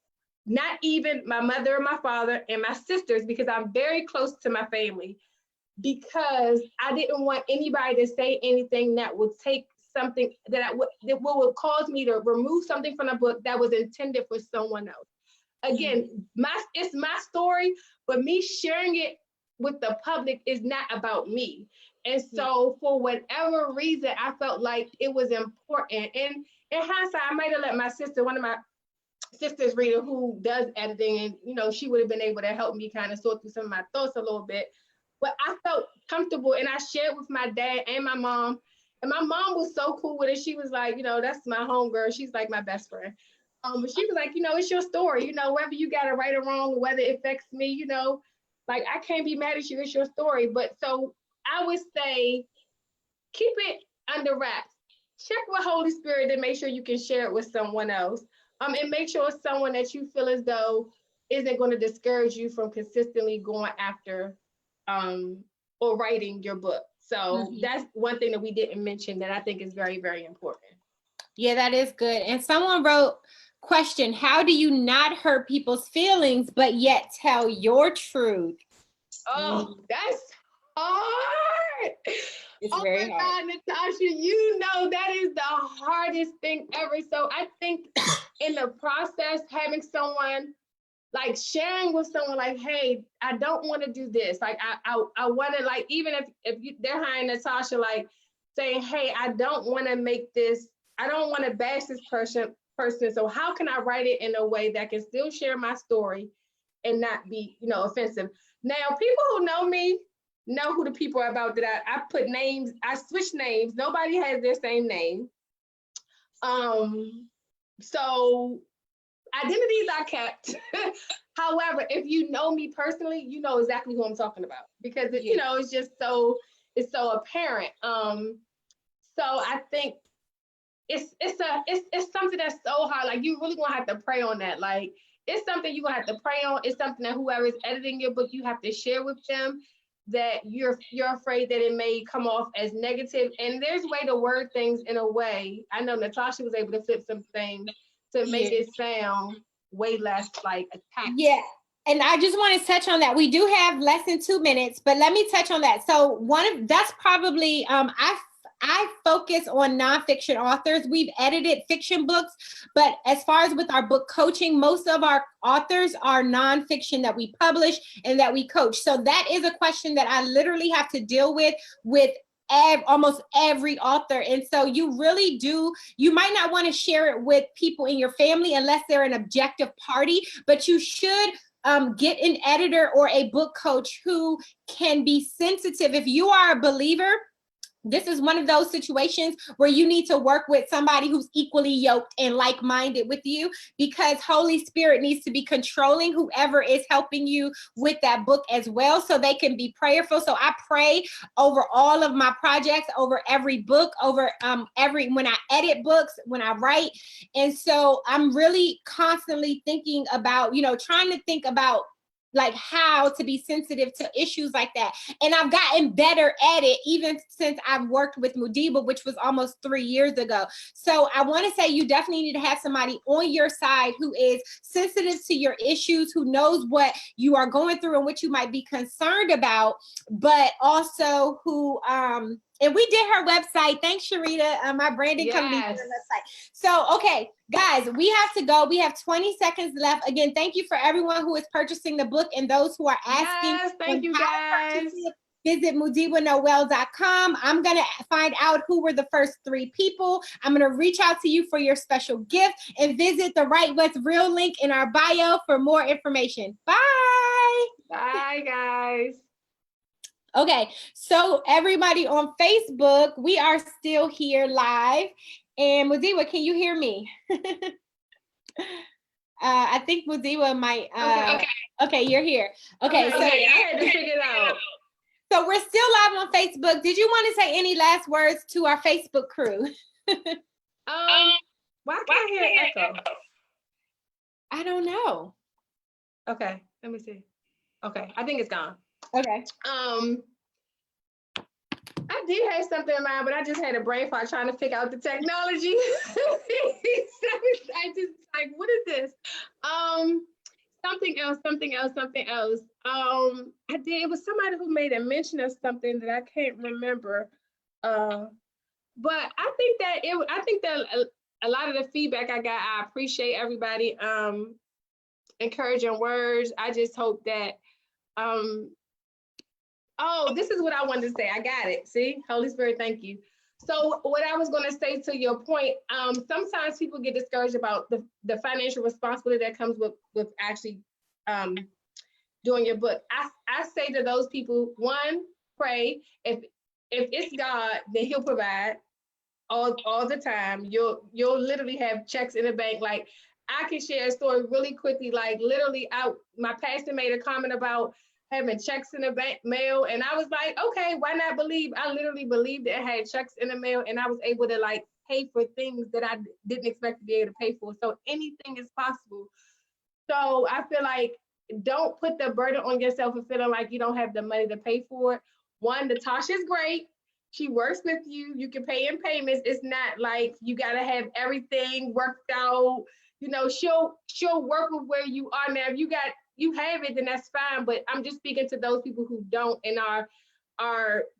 not even my mother and my father and my sisters, because I'm very close to my family, because I didn't want anybody to say anything that would take something that would cause me to remove something from the book that was intended for someone else. Again, it's my story, but me sharing it with the public is not about me. And so for whatever reason, I felt like it was important. And in hindsight, I might have let my sister, one of my sisters read it, who does editing, and she would have been able to help me kind of sort through some of my thoughts a little bit. But I felt comfortable, and I shared with my dad and my mom. And my mom was so cool with it. She was like, that's my homegirl. She's like my best friend. But she was like, it's your story, whether you got it right or wrong, whether it affects me, like, I can't be mad at you, it's your story. But so I would say, keep it under wraps. Check with Holy Spirit to make sure you can share it with someone else. And make sure it's someone that you feel as though isn't going to discourage you from consistently going after or writing your book. So that's one thing that we didn't mention that I think is very, very important. Yeah, that is good. And someone wrote, question, how do you not hurt people's feelings, but yet tell your truth? Oh, that's hard. It's very hard. God, Natasha, that is the hardest thing ever. So I think in the process, having someone, like, sharing with someone like, hey, I don't want to do this. Like, I want to, like, even if they're hiring Natasha, like, saying, hey, I don't want to make this, I don't want to bash this person. So how can I write it in a way that can still share my story and not be, offensive? Now, people who know me know who the people are about that I put names, I switch names. Nobody has their same name. So identities are kept. However, if you know me personally, you know exactly who I'm talking about, because it's just so apparent. So I think it's something that's so hard. Like, you really gonna have to pray on that. Like, it's something you're gonna have to pray on. It's something that whoever is editing your book, you have to share with them, that you're afraid that it may come off as negative. And there's a way to word things in a way. I know Natasha was able to flip some things to make it sound way less like attack. Yeah. And I just want to touch on that. We do have less than 2 minutes, but let me touch on that. So that's probably, I focus on nonfiction authors. We've edited fiction books, but as far as with our book coaching, most of our authors are nonfiction that we publish and that we coach. So that is a question that I literally have to deal with almost every author. And so you really do, you might not want to share it with people in your family unless they're an objective party, but you should get an editor or a book coach who can be sensitive. If you are a believer, this is one of those situations where you need to work with somebody who's equally yoked and like-minded with you, because Holy Spirit needs to be controlling whoever is helping you with that book as well, so they can be prayerful. So I pray over all of my projects, over every book, over when I edit books, when I write. And so I'm really constantly thinking about, trying to think about like how to be sensitive to issues like that. And I've gotten better at it even since I've worked with Mudiwa, which was almost 3 years ago. So I want to say you definitely need to have somebody on your side who is sensitive to your issues, who knows what you are going through and what you might be concerned about, but also who, and we did her website. Thanks, Sharita, my branding company, did her website. So, okay, guys, we have to go. We have 20 seconds left. Again, thank you for everyone who is purchasing the book and those who are asking. Yes, thank you, guys. Visit mudiwanoel.com. I'm going to find out who were the first 3 people. I'm going to reach out to you for your special gift, and visit the Write What's Real link in our bio for more information. Bye. Bye, guys. Okay, so everybody on Facebook, we are still here live. And Mudiwa, can you hear me? I think Mudiwa might. Okay, you're here. Okay, so I had to figure it out. So we're still live on Facebook. Did you want to say any last words to our Facebook crew? Why can't I hear echo? I don't know. Okay, let me see. Okay, I think it's gone. Okay. I did have something in mind, but I just had a brain fart trying to figure out the technology. I just like, what is this? Something else. I did. It was somebody who made a mention of something that I can't remember. But I think that a lot of the feedback I got, I appreciate everybody encouraging words. I just hope that oh, this is what I wanted to say. I got it. See, Holy Spirit, thank you. So what I was going to say to your point, sometimes people get discouraged about the financial responsibility that comes with actually doing your book. I say to those people, one, pray. If it's God, then He'll provide all the time. You'll literally have checks in the bank. Like, I can share a story really quickly. Like, literally, my pastor made a comment about having checks in the bank mail, and I was like, okay, why not believe? I literally believed that I had checks in the mail, and I was able to like pay for things that I didn't expect to be able to pay for. So anything is possible. So I feel like, don't put the burden on yourself of feeling like you don't have the money to pay for it. One, Natasha's great. She works with you. You can pay in payments. It's not like you got to have everything worked out. She'll work with where you are now. If you have it, then that's fine. But I'm just speaking to those people who don't and are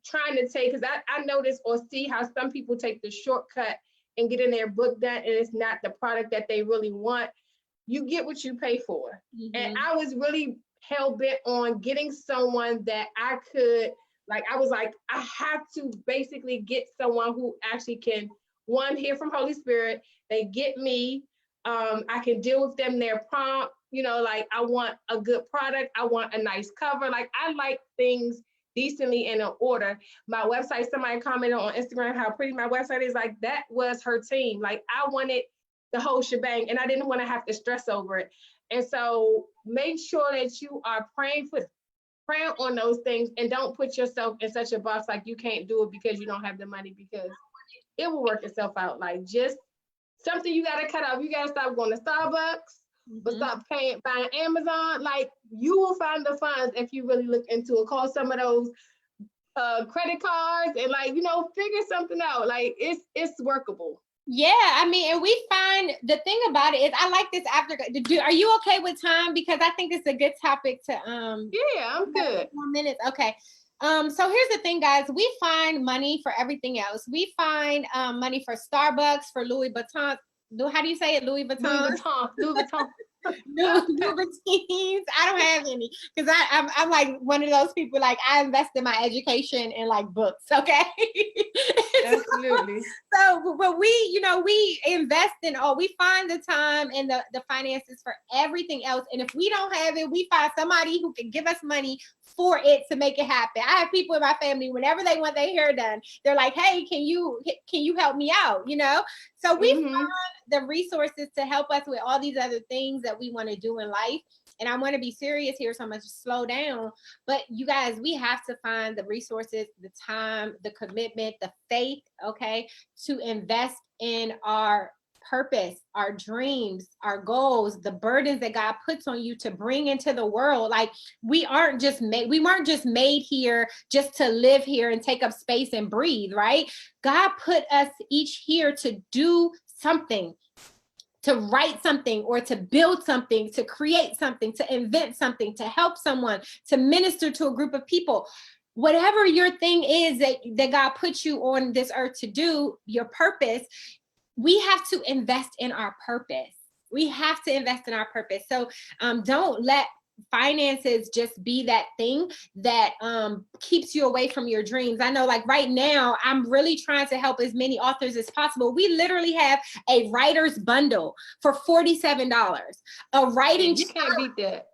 trying to take, because I notice or see how some people take the shortcut and get in their book done, and it's not the product that they really want. You get what you pay for. Mm-hmm. And I was really hell-bent on getting someone that I could, like, I was like, I have to basically get someone who actually can, one, hear from Holy Spirit. They get me. I can deal with them, their prompt, like, I want a good product. I want a nice cover. Like, I like things decently in an order. My website, somebody commented on Instagram how pretty my website is. Like, that was her team. Like, I wanted the whole shebang, and I didn't want to have to stress over it. And so make sure that you are praying on those things, and don't put yourself in such a box like you can't do it because you don't have the money, because it will work itself out. Like, just something you got to cut off. You got to stop going to Starbucks, but stop buying Amazon. Like, you will find the funds if you really look into it. Call some of those credit cards and, like, figure something out. Like, it's workable. Yeah, I mean, and we find the thing about it is, I like this after. Are you okay with time? Because I think it's a good topic to Yeah, I'm good. 4 minutes. Okay. So here's the thing, guys. We find money for everything else. We find money for Starbucks, for Louis Vuitton. How do you say it? Louis Vuitton. Louis Vuitton. new routines. I don't have any because I'm like one of those people. Like I invest in my education and like books. Okay. Absolutely. So, but we invest in all. We find the time and the finances for everything else. And if we don't have it, we find somebody who can give us money for it to make it happen. I have people in my family, whenever they want their hair done, they're like, "Hey, can you help me out?" So we find the resources to help us with all these other things that we want to do in life. And I want to be serious here, so I'm going to slow down. But you guys, we have to find the resources, the time, the commitment, the faith, okay, to invest in our purpose, our dreams, our goals, the burdens that God puts on you to bring into the world. Like we weren't just made here just to live here and take up space and breathe, right? God put us each here to do something, to write something or to build something, to create something, to invent something, to help someone, to minister to a group of people. Whatever your thing is that God put you on this earth to do, your purpose, we have to invest in our purpose. We have to invest in our purpose. So don't let finances just be that thing that keeps you away from your dreams. I know like right now, I'm really trying to help as many authors as possible. We literally have a writer's bundle for $47. A writing You can't beat that.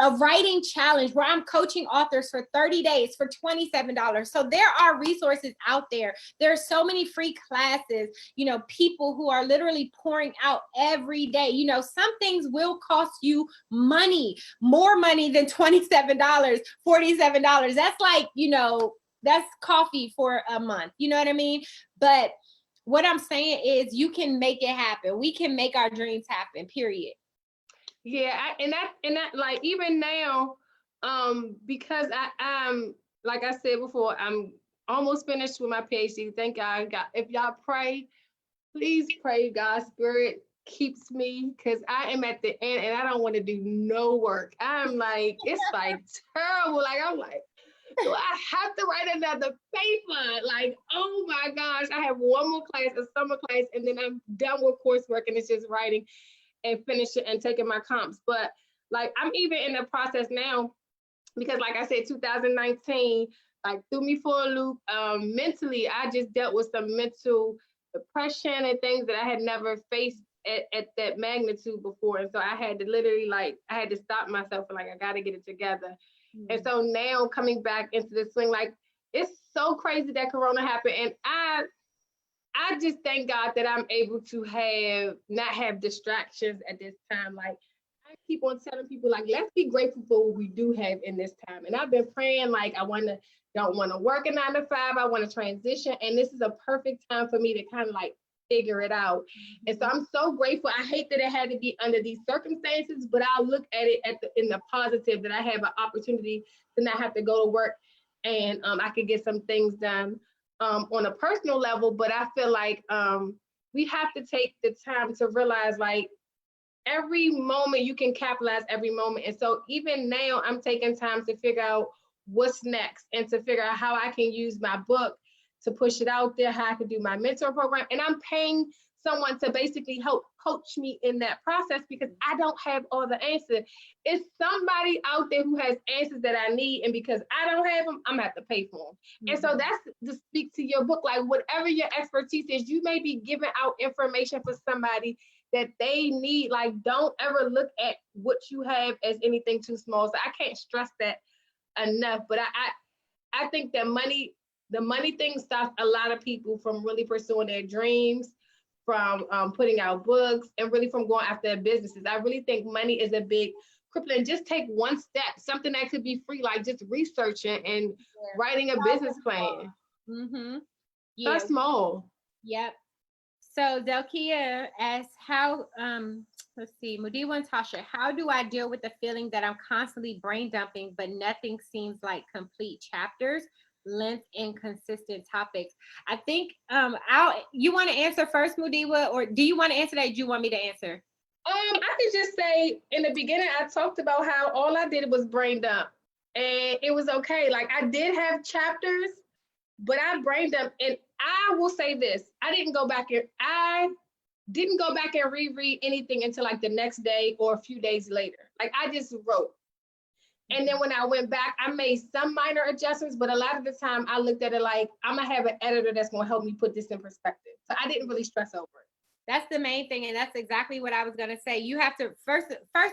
A writing challenge where I'm coaching authors for 30 days for $27. So there are resources out there. There are so many free classes, people who are literally pouring out every day. Some things will cost you money, more money than $27, $47. That's like, that's coffee for a month. You know what I mean? But what I'm saying is you can make it happen. We can make our dreams happen, period. Yeah, and that like even now, because I'm like I said before, I'm almost finished with my PhD. Thank God. If y'all pray, please pray God's spirit keeps me, because I am at the end and I don't want to do no work. I'm like, it's like terrible. Like I'm like, do I have to write another paper? Like, oh my gosh, I have one more class, a summer class, and then I'm done with coursework and it's just writing and finishing and taking my comps. But like I'm even in the process now, because like I said, 2019 like threw me for a loop. Mentally, I just dealt with some mental depression and things that I had never faced at that magnitude before. And so I had to literally I had to stop myself and I got to get it together. And so now coming back into the swing, like it's so crazy that Corona happened. And I just thank God that I'm able to not have distractions at this time. Like I keep on telling people, like, let's be grateful for what we do have in this time. And I've been praying, like, don't want to work a 9 to 5. I want to transition. And this is a perfect time for me to kind of like figure it out. And so I'm so grateful. I hate that it had to be under these circumstances, but I'll look at it in the positive, that I have an opportunity to not have to go to work, and I could get some things done on a personal level. But I feel like we have to take the time to realize, like, every moment you can capitalize every moment. And so even now I'm taking time to figure out what's next and to figure out how I can use my book to push it out there, how I can do my mentor program. And I'm paying someone to basically help coach me in that process, because I don't have all the answers. It's somebody out there who has answers that I need, and because I don't have them, I'm gonna have to pay for them. And so that's to speak to your book, like whatever your expertise is, you may be giving out information for somebody that they need. Like, don't ever look at what you have as anything too small. So I can't stress that enough. But I think that the money thing stops a lot of people from really pursuing their dreams, from putting out books, and really from going after their businesses. I really think money is a big crippling. Just take one step, something that could be free, like just researching and writing a business plan. Yeah. Start small. Yep. So Delkia asks, how, let's see, Mudiwa and Tasha, how do I deal with the feeling that I'm constantly brain dumping, but nothing seems like complete chapters, length, and consistent topics? I think you want to answer first, Mudiwa, or do you want to answer that? Do you want me to answer? I could just say, in the beginning, I talked about how all I did was brain dump, and it was okay. Like, I did have chapters, but I brain dumped. And I will say this, I didn't go back and didn't go back and reread anything until like the next day or a few days later. Like I just wrote. And then when I went back, I made some minor adjustments, but a lot of the time I looked at it like, I'm gonna have an editor that's gonna help me put this in perspective. So I didn't really stress over it. That's the main thing, and that's exactly what I was gonna say. You have to first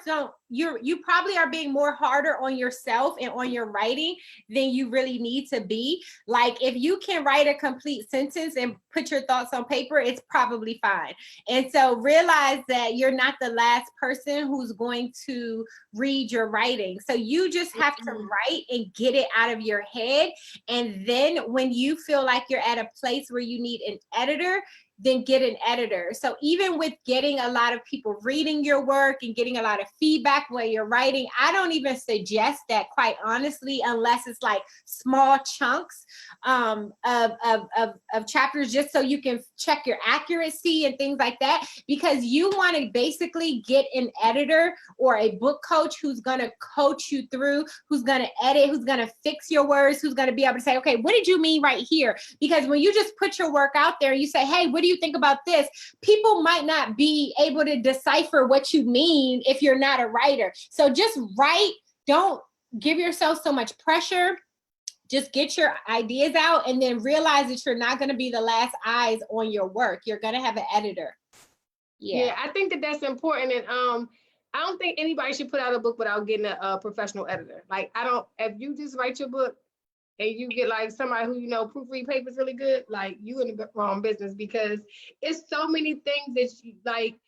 don't you probably are being more harder on yourself and on your writing than you really need to be. Like if you can write a complete sentence and put your thoughts on paper, it's probably fine. And so realize that you're not the last person who's going to read your writing. So you just have to write and get it out of your head. And then when you feel like you're at a place where you need an editor, then get an editor. So even with getting a lot of people reading your work and getting a lot of feedback while you're writing, I don't even suggest that, quite honestly, unless it's like small chunks of chapters, just so you can check your accuracy and things like that, because you want to basically get an editor or a book coach who's going to coach you through, who's going to edit, who's going to fix your words, who's going to be able to say, okay, what did you mean right here? Because when you just put your work out there and you say, hey, what do you think about this? People might not be able to decipher what you mean if you're not a writer. So just write. Don't give yourself so much pressure. Just get your ideas out and then realize that you're not going to be the last eyes on your work. You're going to have an editor. Yeah, I think that that's important. And I don't think anybody should put out a book without getting a professional editor. Like if you just write your book and you get like somebody who, proofread papers really good, like you in the wrong business, because it's so many things that you like,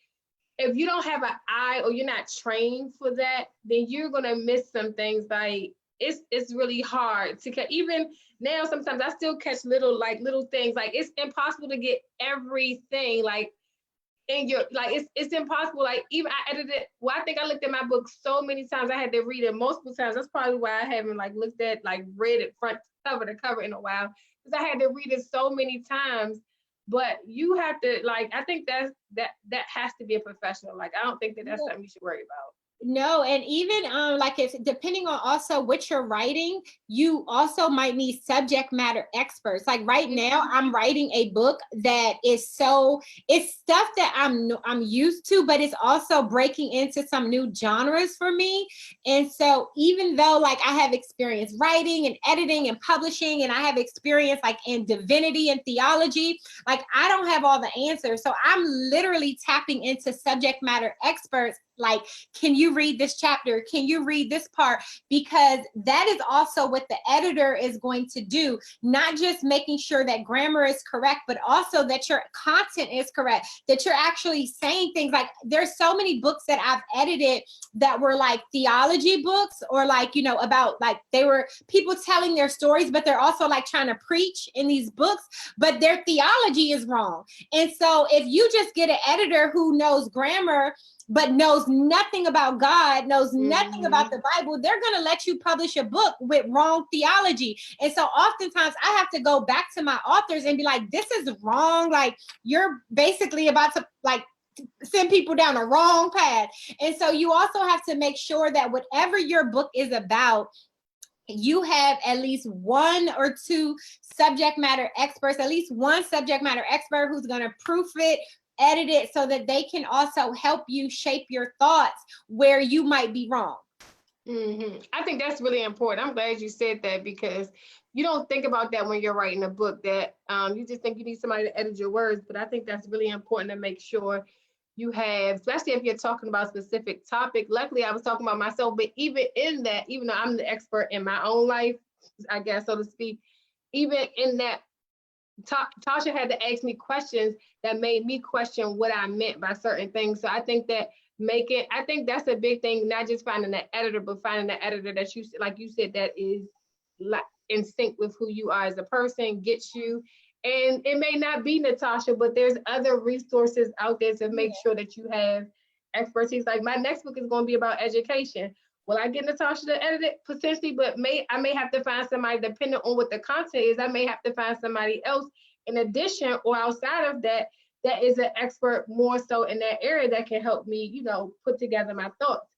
if you don't have an eye or you're not trained for that, then you're going to miss some things. Like it's really hard to catch. Even now, sometimes I still catch little things. Like it's impossible to get everything like in your, like it's impossible. Like even I edited, well, I think I looked at my book so many times, I had to read it multiple times. That's probably why I haven't read it front cover to cover in a while, because I had to read it so many times. But you have to, like, I think that has to be a professional. Like, I don't think that that's something you should worry about. No, and even like if depending on also what you're writing, you also might need subject matter experts. Like right now, I'm writing a book that is it's stuff that I'm used to, but it's also breaking into some new genres for me. And so even though like I have experience writing and editing and publishing, and I have experience like in divinity and theology, like I don't have all the answers. So I'm literally tapping into subject matter experts. Like, can you read this chapter? Can you read this part? Because that is also what the editor is going to do, not just making sure that grammar is correct, but also that your content is correct, that you're actually saying things. Like there's so many books that I've edited that were like theology books, or like, about like they were people telling their stories, but they're also like trying to preach in these books, but their theology is wrong. And so if you just get an editor who knows grammar, but knows nothing about God, knows nothing about the Bible, they're going to let you publish a book with wrong theology. And so oftentimes I have to go back to my authors and be like, this is wrong. Like you're basically about to like send people down a wrong path. And so you also have to make sure that whatever your book is about, you have at least one or two subject matter experts, at least one subject matter expert who's going to proof it, edit it, so that they can also help you shape your thoughts where you might be wrong. I think that's really important. I'm glad you said that, because you don't think about that when you're writing a book, that you just think you need somebody to edit your words. But I think that's really important to make sure you have, especially if you're talking about a specific topic. Luckily, I was talking about myself, but even in that, even though I'm the expert in my own life, I guess, so to speak, even in that, Tasha had to ask me questions that made me question what I meant by certain things. So I think that I think that's a big thing, not just finding an editor, but finding an editor that you, like you said, that is like in sync with who you are as a person, gets you. And it may not be Natasha, but there's other resources out there to make sure that you have expertise. Like my next book is going to be about education. Will I get Natasha to edit it? Potentially, but I may have to find somebody, depending on what the content is. I may have to find somebody else in addition or outside of that, that is an expert more so in that area that can help me, put together my thoughts,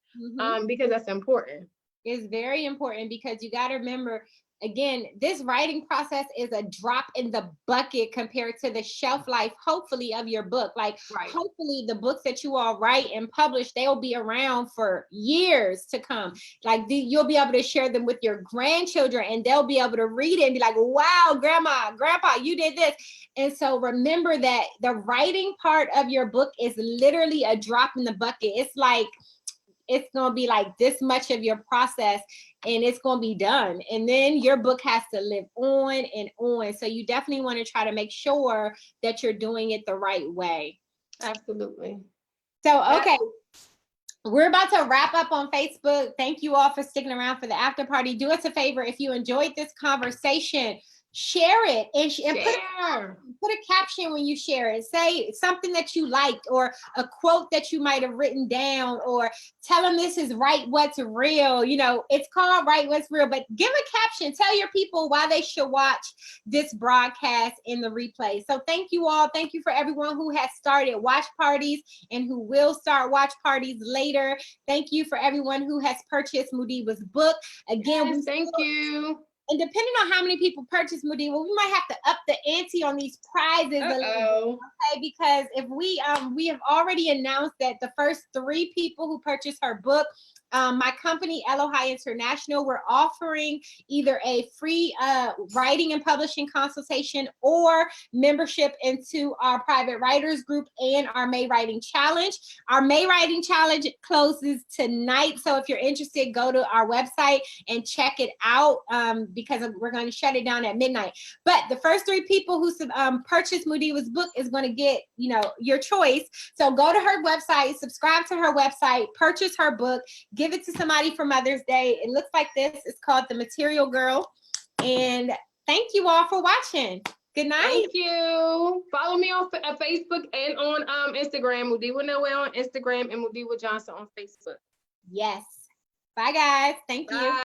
because that's important. is very important because you got to remember, again, this writing process is a drop in the bucket compared to the shelf life, hopefully, of your book. Like, hopefully, the books that you all write and publish, they'll be around for years to come. Like, you'll be able to share them with your grandchildren, and they'll be able to read it and be like, wow, grandma, grandpa, you did this. And so remember that the writing part of your book is literally a drop in the bucket. It's like, it's going to be like this much of your process and it's going to be done. And then your book has to live on and on. So you definitely want to try to make sure that you're doing it the right way. Absolutely. So, okay. We're about to wrap up on Facebook. Thank you all for sticking around for the after party. Do us a favor. If you enjoyed this conversation, share it and put a caption when you share it. Say something that you liked or a quote that you might have written down, or tell them this is Write What's Real. You know, it's called Write What's Real, but give a caption. Tell your people why they should watch this broadcast in the replay. So thank you all. Thank you for everyone who has started watch parties and who will start watch parties later. Thank you for everyone who has purchased Mudiwa's book. Again, thank you. And depending on how many people purchase Mudiwa, we might have to up the ante on these prizes a little bit, okay? Because if we have already announced that the first 3 people who purchase her book, my company, Elohai International, we're offering either a free writing and publishing consultation or membership into our private writers group and our May Writing Challenge. Our May Writing Challenge closes tonight. So if you're interested, go to our website and check it out because we're going to shut it down at midnight. But the first 3 people who purchase Mudiwa's book is going to get, you know, your choice. So go to her website, subscribe to her website, purchase her book, give it to somebody for Mother's Day. It looks like this. It's called The Material Girl. And thank you all for watching. Good night. Thank you. Follow me on Facebook and on Instagram, Mudiwa Noel on Instagram and Mudiwa Johnson on Facebook. Yes. Bye, guys. Thank you.